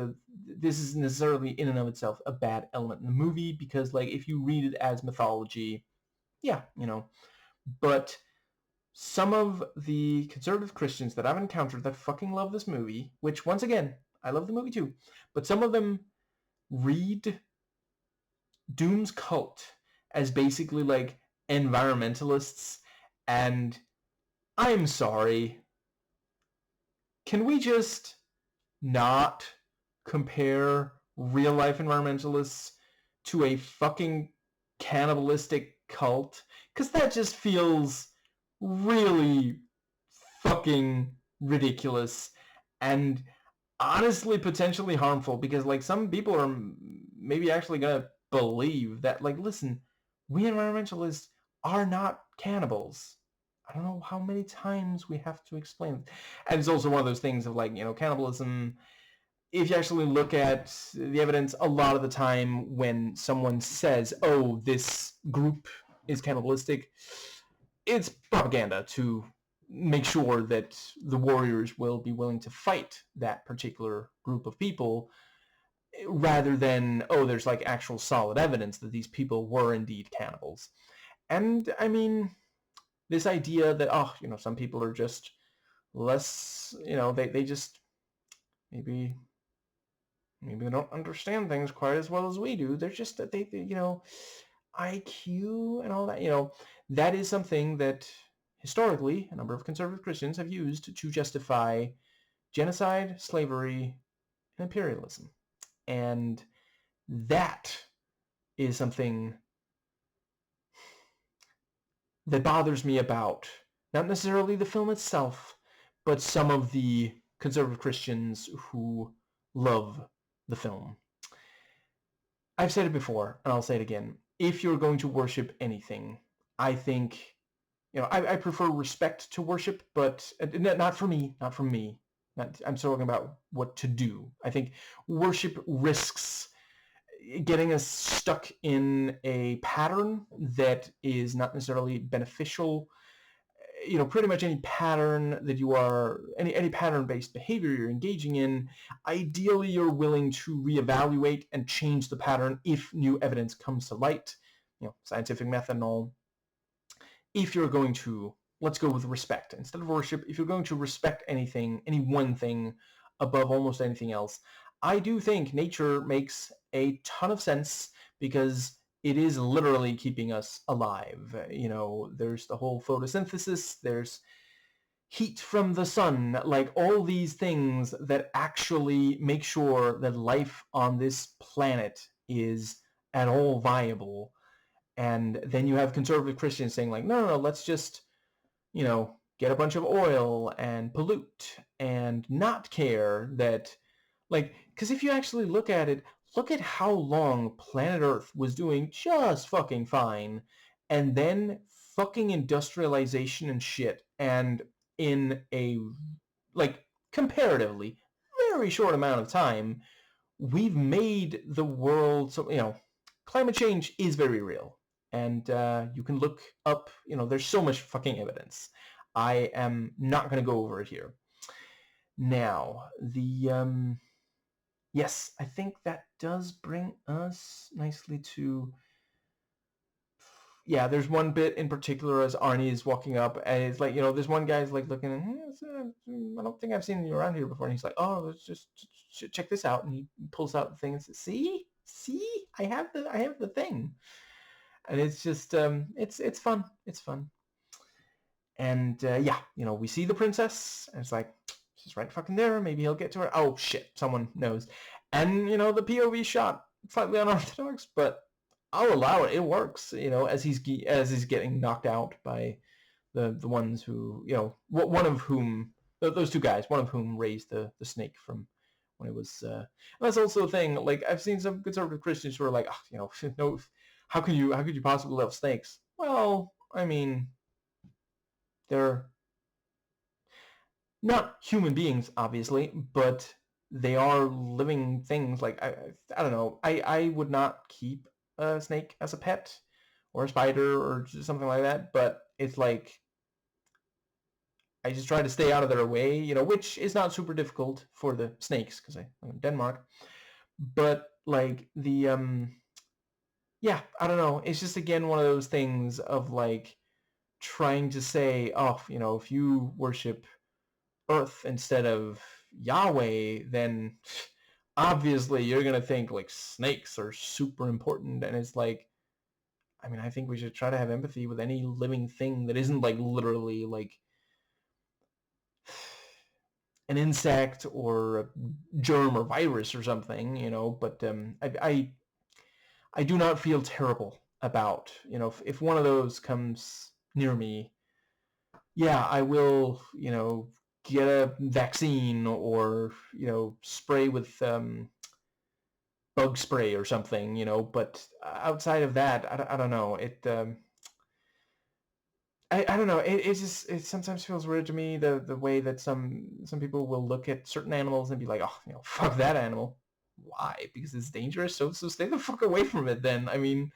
this is necessarily in and of itself a bad element in the movie, because, like, if you read it as mythology, yeah, you know, but some of the conservative Christians that I've encountered that fucking love this movie, which, once again, I love the movie too, but some of them read Doom's cult as basically, like, environmentalists, and I'm sorry, can we just not compare real life environmentalists to a fucking cannibalistic cult? Because that just feels really fucking ridiculous and honestly potentially harmful, because like some people are maybe actually gonna believe that, like, listen, we environmentalists are not cannibals. I don't know how many times we have to explain it. And it's also one of those things of, like, you know, cannibalism, if you actually look at the evidence, a lot of the time when someone says, oh, this group is cannibalistic, it's propaganda to make sure that the warriors will be willing to fight that particular group of people, rather than, oh, there's like actual solid evidence that these people were indeed cannibals. And I mean, this idea that, oh, you know, some people are just less, you know, they just maybe they don't understand things quite as well as we do. They're just that they you know, IQ and all that, you know, that is something that historically a number of conservative Christians have used to justify genocide, slavery, and imperialism. And that is something that bothers me about not necessarily the film itself, but some of the conservative Christians who love the film. I've said it before, and I'll say it again. If you're going to worship anything, I think, you know, I prefer respect to worship, but not for me, not from me. I'm talking about what to do. I think worship risks getting us stuck in a pattern that is not necessarily beneficial. You know, pretty much any pattern that you are, any pattern-based behavior you're engaging in, ideally you're willing to reevaluate and change the pattern if new evidence comes to light, you know, scientific method and all. If you're going to, let's go with respect instead of worship, if you're going to respect anything, any one thing above almost anything else, I do think nature makes a ton of sense, because it is literally keeping us alive. You know, there's the whole photosynthesis, there's heat from the sun, like all these things that actually make sure that life on this planet is at all viable. And then you have conservative Christians saying, like, no, let's just, you know, get a bunch of oil and pollute and not care that, like, because if you actually look at it, look at how long planet Earth was doing just fucking fine, and then fucking industrialization and shit, and in a, like, comparatively very short amount of time, we've made the world, so, you know, climate change is very real. And you can look up, you know, there's so much fucking evidence. I am not going to go over it here. Now, the, yes, I think that does bring us nicely to, yeah, there's one bit in particular as Arnie is walking up, and it's like, you know, there's one guy's like looking, I don't think I've seen you around here before, and he's like, oh, let's just check this out, and he pulls out the thing and says, see? See, I have the thing. And it's just it's fun. It's fun. And yeah, we see the princess, and it's like, she's right fucking there. Maybe he'll get to her. Oh shit, someone knows. And the POV shot, slightly unorthodox, but I'll allow it. It works. As he's getting knocked out by the ones who, one of whom, those two guys, one of whom raised the snake from when it was. That's also a thing. Like, I've seen some conservative Christians who are like, oh, no, how could you possibly love snakes? Well, I mean, they're not human beings, obviously, but they are living things. Like, I don't know. I would not keep a snake as a pet, or a spider, or something like that. But it's like, I just try to stay out of their way, which is not super difficult for the snakes because I'm in Denmark. But like yeah, I don't know. It's just, again, one of those things of like trying to say, oh, if you worship Earth instead of Yahweh, then obviously you're gonna think like snakes are super important. And it's like, I mean, I think we should try to have empathy with any living thing that isn't like literally like an insect or a germ or virus or something, but I do not feel terrible about, if one of those comes near me. Yeah, I will, get a vaccine, or, spray with bug spray or something, but outside of that, I don't know. I don't know. It sometimes feels weird to me, the way that some people will look at certain animals and be like, oh, fuck that animal. Why? Because it's dangerous. So stay the fuck away from it then. I mean,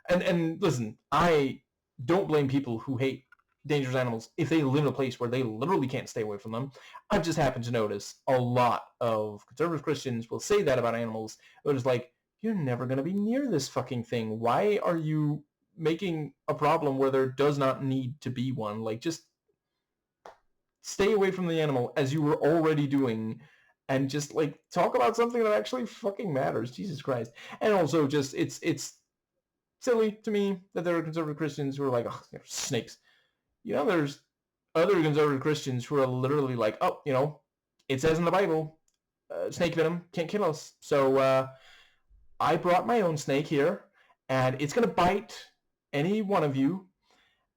and listen, I don't blame people who hate dangerous animals if they live in a place where they literally can't stay away from them. I've just happened to notice a lot of conservative Christians will say that about animals. It was like, you're never going to be near this fucking thing. Why are you making a problem where there does not need to be one? Like, just stay away from the animal, as you were already doing, and just like talk about something that actually fucking matters. Jesus Christ. And also, just it's silly to me that there are conservative Christians who are like, oh, snakes. There's other conservative Christians who are literally like, oh, it says in the Bible, snake venom can't kill us. So I brought my own snake here, and it's going to bite any one of you,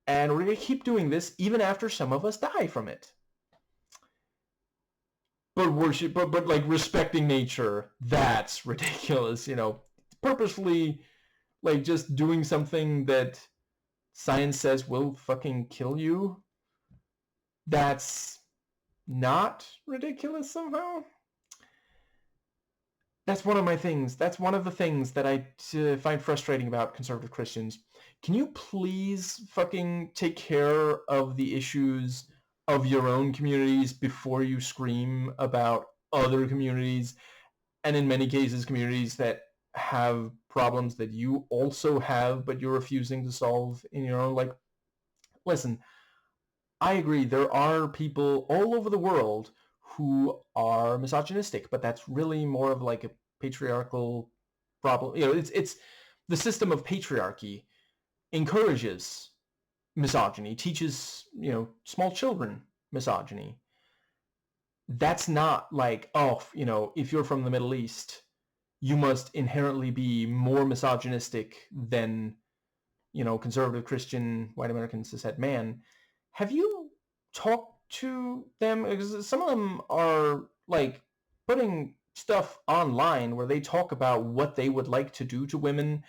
and we're going to keep doing this even after some of us die from it. But worship, but like respecting nature, that's ridiculous. Purposefully, like, just doing something that science says will fucking kill you. That's not ridiculous somehow. That's one of my things. That's one of the things that I find frustrating about conservative Christians. Can you please fucking take care of the issues of your own communities before you scream about other communities, and in many cases communities that have problems that you also have but you're refusing to solve in your own? Like, listen, I agree, there are people all over the world who are misogynistic, but that's really more of like a patriarchal problem. It's the system of patriarchy encourages misogyny, teaches, small children misogyny. That's not like, oh, if you're from the Middle East, you must inherently be more misogynistic than, conservative Christian white American cishet man. Have you talked to them? Because some of them are like putting stuff online where they talk about what they would like to do to women,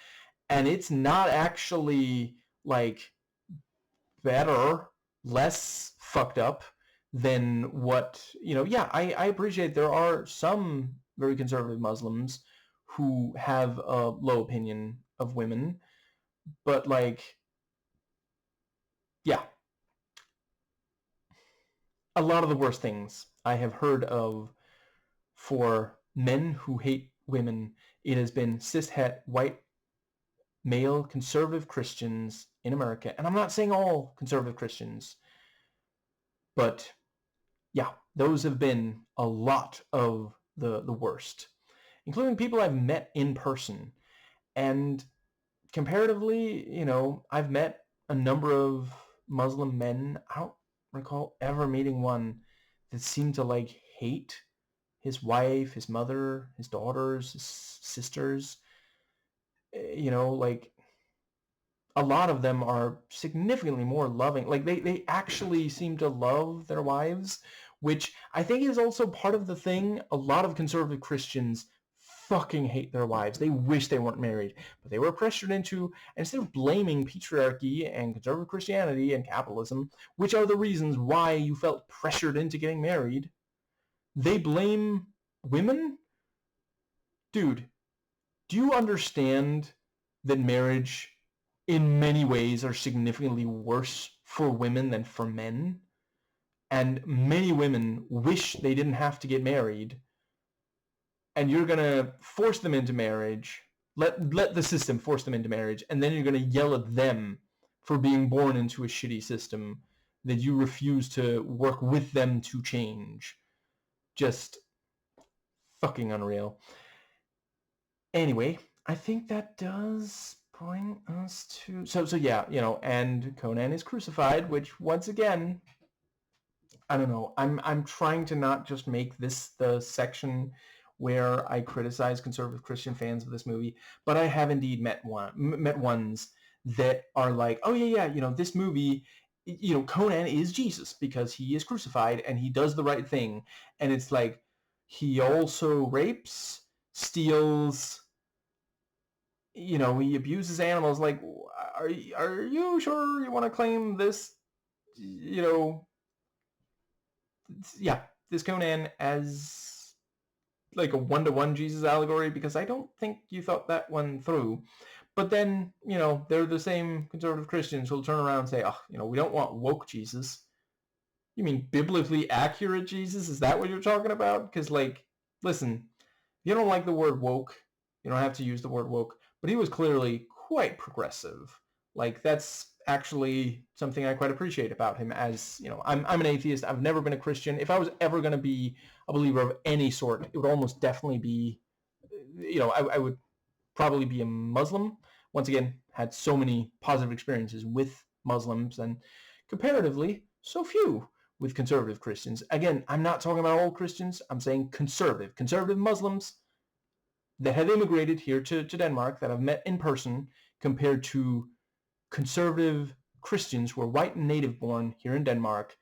and it's not actually like better, less fucked up than what, yeah, I appreciate there are some very conservative Muslims who have a low opinion of women, but like, yeah, a lot of the worst things I have heard of for men who hate women, it has been cishet white male conservative Christians in America. And I'm not saying all conservative Christians, but yeah, those have been a lot of the worst. including people I've met in person. And comparatively, I've met a number of Muslim men. I don't recall ever meeting one that seemed to like hate his wife, his mother, his daughters, his sisters. Like a lot of them are significantly more loving. Like they actually seem to love their wives, which I think is also part of the thing. A lot of conservative Christians fucking hate their wives. They wish they weren't married, but they were pressured into, and instead of blaming patriarchy and conservative Christianity and capitalism, which are the reasons why you felt pressured into getting married, they blame women. Dude, do you understand that marriage in many ways are significantly worse for women than for men? And many women wish they didn't have to get married, and you're going to force them into marriage, let the system force them into marriage, and then you're going to yell at them for being born into a shitty system that you refuse to work with them to change. Just fucking unreal. Anyway, I think that does bring us to... So yeah, and Conan is crucified, which once again, I don't know. I'm trying to not just make this the section where I criticize conservative Christian fans of this movie, but I have indeed met ones that are like, oh yeah, this movie, Conan is Jesus because he is crucified and he does the right thing, and it's like he also rapes, steals, he abuses animals. Like, are you sure you want to claim this, this Conan as like a one-to-one Jesus allegory? Because I don't think you thought that one through. But then, they're the same conservative Christians who'll turn around and say, oh, we don't want woke Jesus. You mean biblically accurate Jesus? Is that what you're talking about? Because, like, listen, if you don't like the word woke, you don't have to use the word woke. But he was clearly quite progressive. Like, that's actually something I quite appreciate about him. As, I'm an atheist. I've never been a Christian. If I was ever going to be a believer of any sort, it would almost definitely be, I would probably be a Muslim. Once again, had so many positive experiences with Muslims, and comparatively, so few with conservative Christians. Again, I'm not talking about all Christians. I'm saying conservative Muslims that have immigrated here to Denmark that I've met in person, compared to conservative Christians who are white and native born here in Denmark.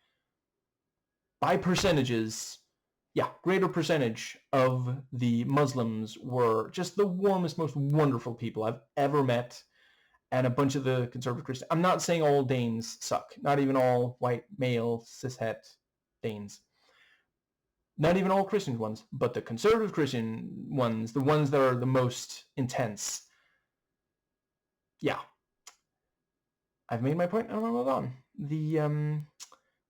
By percentages, greater percentage of the Muslims were just the warmest, most wonderful people I've ever met. And a bunch of the conservative Christians. I'm not saying all Danes suck. Not even all white, male, cishet Danes. Not even all Christian ones. But the conservative Christian ones, the ones that are the most intense. Yeah. I've made my point and I'm going to move on.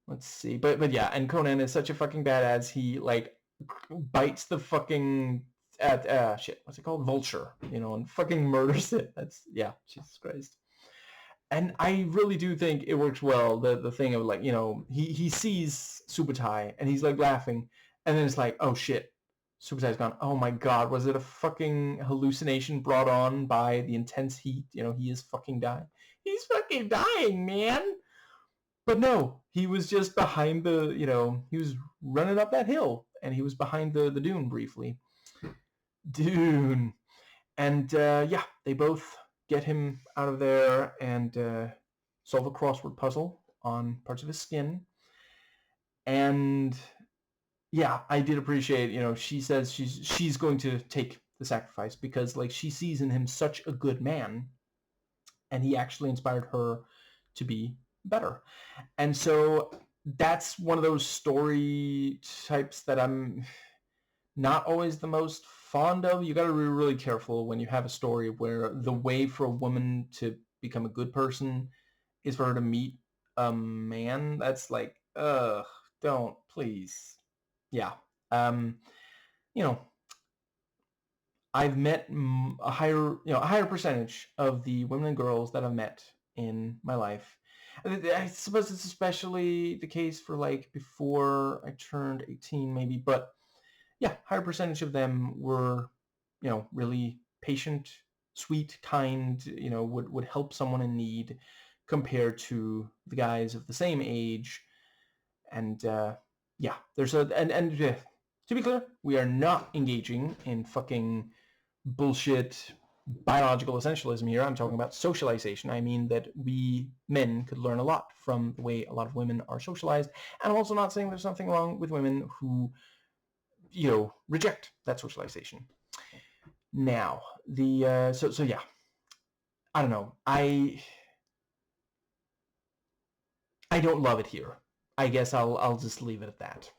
Let's see. But yeah, and Conan is such a fucking badass. He, like, bites the fucking... what's it called? Vulture, and fucking murders it. That's, Jesus Christ. And I really do think it works well, the thing of, like, he sees Subutai and he's like laughing, and then it's like, oh shit, Subutai's gone. Oh my god, was it a fucking hallucination brought on by the intense heat? He is fucking dying. He's fucking dying, man. But no, he was just behind the, he was running up that hill and he was behind the dune briefly. Dune. And they both get him out of there and solve a crossword puzzle on parts of his skin. And I did appreciate, she says she's going to take the sacrifice because, like, she sees in him such a good man, and he actually inspired her to be better. And so that's one of those story types that I'm not always the most fond of. You got to be really careful when you have a story where the way for a woman to become a good person is for her to meet a man. That's like, don't, please. Yeah. I've met a higher percentage of the women and girls that I've met in my life. I suppose it's especially the case for, like, before I turned 18 maybe, but higher percentage of them were really patient, sweet, kind, would help someone in need compared to the guys of the same age. And yeah, there's a and to be clear, we are not engaging in fucking bullshit biological essentialism here. I'm talking about socialization. I mean that we men could learn a lot from the way a lot of women are socialized. And I'm also not saying there's something wrong with women who, reject that socialization. Now, the so yeah, I don't know. I don't love it here. I guess I'll just leave it at that.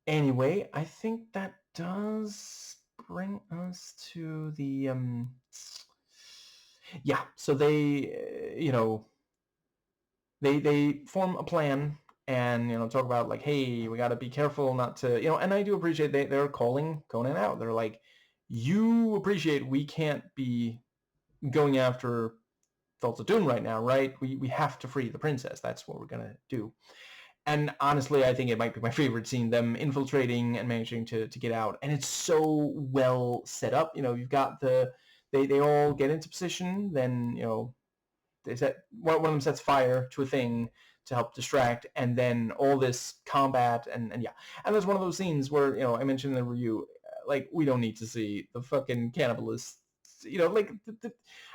Anyway, I think that does bring us to the yeah. So they form a plan and talk about like, hey, we got to be careful not to and I do appreciate they're calling Conan out. They're like, you appreciate we can't be going after Thulsa Doom right now, right? We have to free the princess. That's what we're gonna do. And honestly, I think it might be my favorite scene, them infiltrating and managing to get out. And it's so well set up. You've got they all get into position, then, they set one of them sets fire to a thing to help distract, and then all this combat and yeah. And there's one of those scenes where, I mentioned in the review, like, we don't need to see the fucking cannibalists, like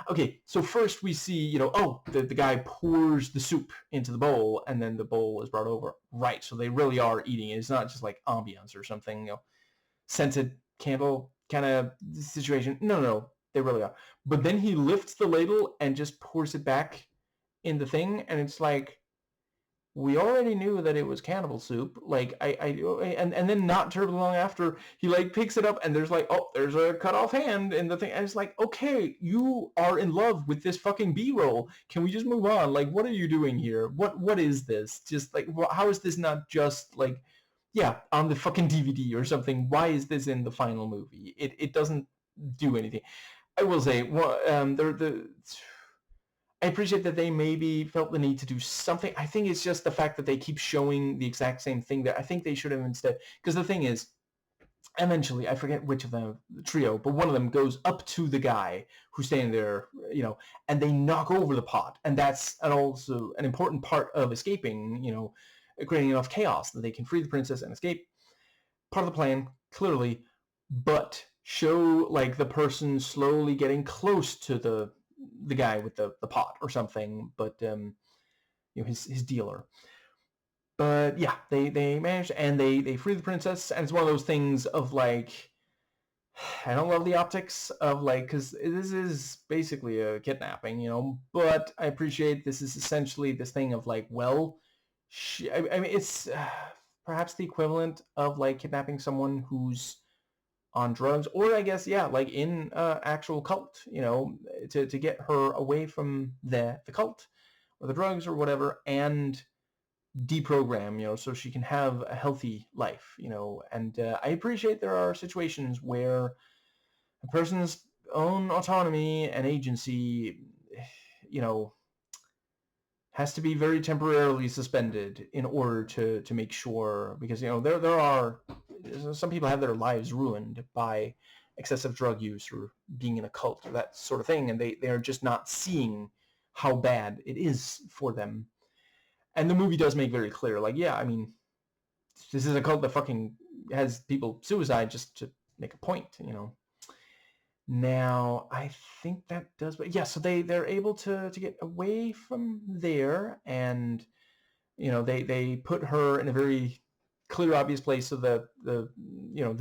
okay, so first we see, the guy pours the soup into the bowl and then the bowl is brought over. Right, so they really are eating it. It's not just like ambiance or something, scented candle kind of situation. No, they really are. But then he lifts the ladle and just pours it back in the thing, and it's like, we already knew that it was cannibal soup. Like, and then not terribly long after, he like picks it up and there's like, oh, there's a cut off hand in the thing. And it's like, okay, you are in love with this fucking B-roll. Can we just move on? Like, what are you doing here? What is this? Just like, how is this not just like, yeah, on the fucking DVD or something? Why is this in the final movie? It doesn't do anything. I will say, I appreciate that they maybe felt the need to do something. I think it's just the fact that they keep showing the exact same thing that I think they should have instead. Because the thing is, eventually, I forget which of them, the trio, but one of them goes up to the guy who's standing there, and they knock over the pot. And that's also an important part of escaping, creating enough chaos that they can free the princess and escape. Part of the plan, clearly, but show like the person slowly getting close to the guy with the pot or something, but his dealer. But yeah, they managed and they free the princess, and it's one of those things of like, I don't love the optics of like, because this is basically a kidnapping, but I appreciate this is essentially this thing of like, well, I mean, it's perhaps the equivalent of like kidnapping someone who's on drugs, or I guess, yeah, like in actual cult, to get her away from the cult or the drugs or whatever, and deprogram, so she can have a healthy life, and I appreciate there are situations where a person's own autonomy and agency, has to be very temporarily suspended in order to make sure, because there are some people have their lives ruined by excessive drug use or being in a cult or that sort of thing, and they are just not seeing how bad it is for them. And the movie does make very clear, like, yeah, I mean, this is a cult that fucking has people suicide just to make a point, Now, I think that does, but yeah, so they're able to get away from there, and they put her in a very clear, obvious place, so the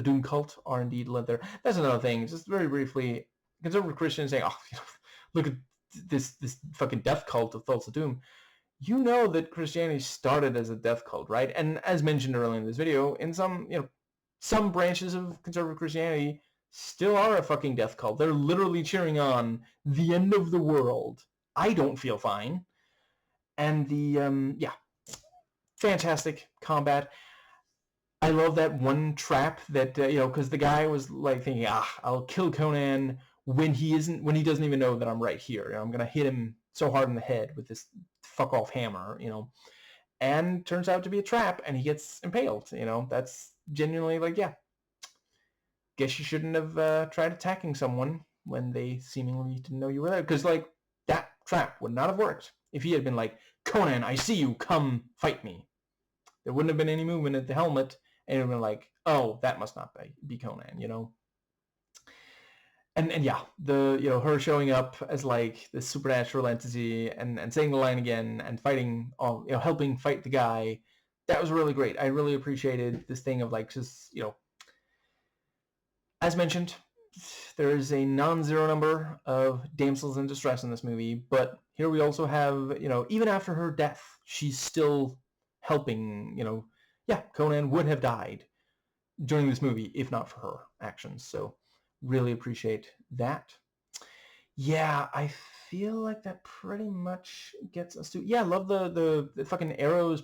Doom cult are indeed led there. That's another thing. Just very briefly, conservative Christians saying, "Oh, look at this fucking death cult of Thulsa Doom." You know that Christianity started as a death cult, right? And as mentioned earlier in this video, in some branches of conservative Christianity still are a fucking death cult. They're literally cheering on the end of the world. I don't feel fine. And the yeah, fantastic combat. I love that one trap that because the guy was like thinking, I'll kill Conan when he doesn't even know that I'm right here. I'm gonna hit him so hard in the head with this fuck off hammer, and turns out to be a trap, and he gets impaled. That's genuinely like, yeah, guess you shouldn't have tried attacking someone when they seemingly didn't know you were there. Because, like, that trap would not have worked if he had been like, Conan, I see you, come fight me. There wouldn't have been any movement at the helmet, and it would have been like, oh, that must not be Conan, you know? And yeah, her showing up as like this supernatural entity and saying the line again and fighting, helping fight the guy, that was really great. I really appreciated this thing of like just, as mentioned, there is a non-zero number of damsels in distress in this movie, but here we also have, even after her death, she's still helping, Conan would have died during this movie if not for her actions. So really appreciate that. Yeah, I feel like that pretty much gets us to... Yeah, I love the fucking arrows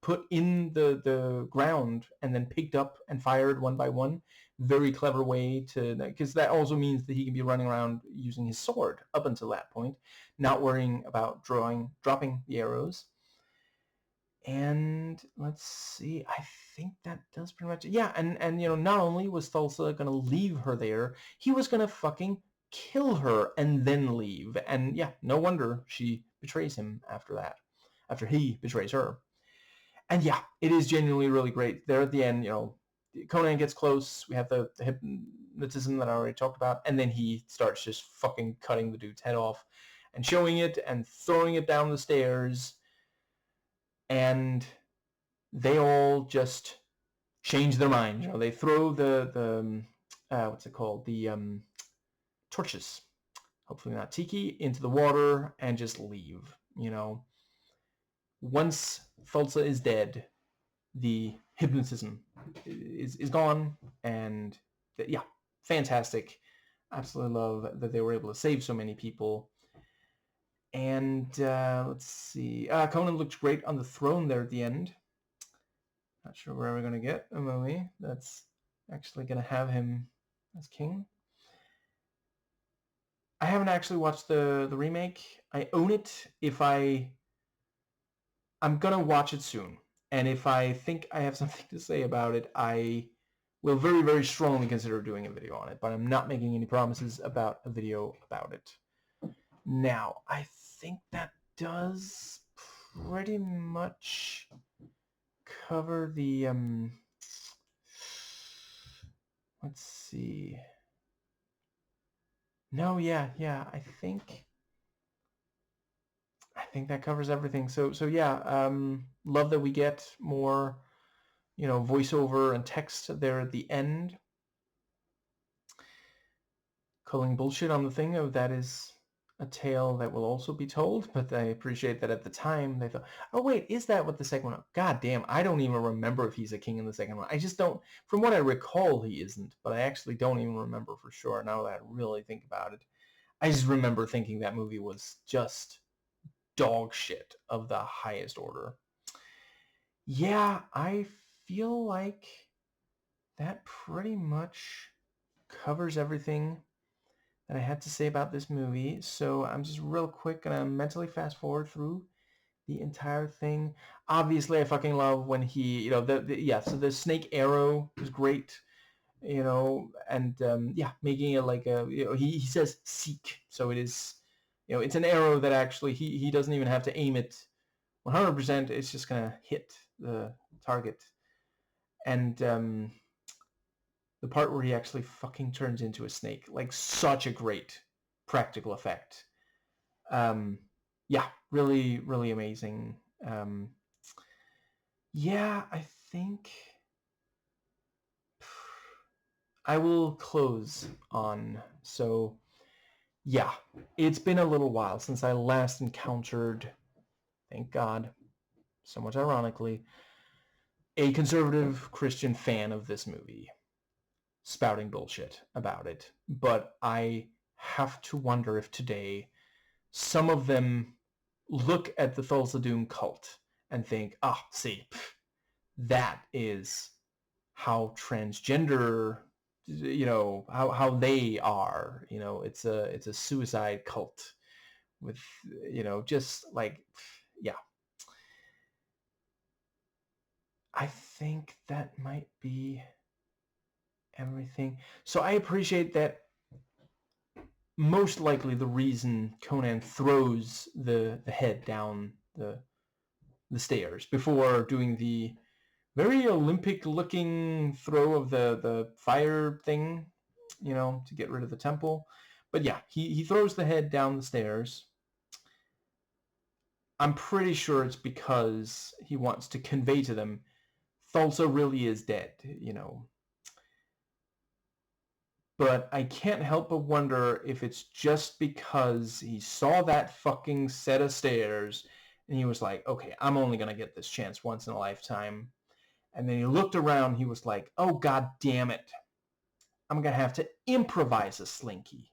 put in the ground and then picked up and fired one by one. Very clever way to... Because that also means that he can be running around using his sword up until that point, not worrying about dropping the arrows. And let's see, I think that does pretty much... Yeah, and not only was Thulsa going to leave her there, he was going to fucking kill her and then leave. And yeah, no wonder she betrays him after that, after he betrays her. And yeah, it is genuinely really great. There at the end, Conan gets close. We have the hypnotism that I already talked about. And then he starts just fucking cutting the dude's head off and showing it and throwing it down the stairs. And they all just change their mind. They throw the what's it called? The torches, hopefully not tiki, into the water and just leave. Once Thulsa is dead, the hypnotism is gone, and yeah, fantastic. Absolutely love that they were able to save so many people. And let's see. Conan looked great on the throne there at the end. Not sure where we're going to get a movie that's actually going to have him as king. I haven't actually watched the remake. I own it. I'm going to watch it soon. And if I think I have something to say about it, I will very, very strongly consider doing a video on it. But I'm not making any promises about a video about it. Now, I think that does pretty much cover the... let's see. No, yeah, I think that covers everything. So yeah, love that we get more, voiceover and text there at the end. Calling bullshit on the thing of that is a tale that will also be told, but I appreciate that at the time they thought, oh wait, is that what the second one? God damn, I don't even remember if he's a king in the second one. I just don't, from what I recall, he isn't, but I actually don't even remember for sure now that I really think about it. I just remember thinking that movie was just dog shit of the highest order. Yeah, I feel like that pretty much covers everything that I had to say about this movie. So I'm just real quick gonna mentally fast forward through the entire thing. Obviously, I fucking love when he, so the snake arrow was great. And yeah, making it like a, he says seek, so it is, it's an arrow that actually he doesn't even have to aim it 100%. It's just gonna hit the target. And the part where he actually fucking turns into a snake, like such a great practical effect. Yeah, really, really amazing. Yeah, I think I will close on. So yeah, it's been a little while since I last encountered, thank God, somewhat ironically, a conservative Christian fan of this movie spouting bullshit about it. But I have to wonder if today some of them look at the Thulsa Doom cult and think, see, that is how transgender, how they are. It's a suicide cult with, just like, yeah. I think that might be everything. So I appreciate that. Most likely the reason Conan throws the head down the stairs before doing the very Olympic-looking throw of the fire thing, to get rid of the temple. But yeah, he throws the head down the stairs. I'm pretty sure it's because he wants to convey to them Thulsa really is dead, But I can't help but wonder if it's just because he saw that fucking set of stairs and he was like, okay, I'm only going to get this chance once in a lifetime. And then he looked around, he was like, oh, god damn it. I'm going to have to improvise a slinky.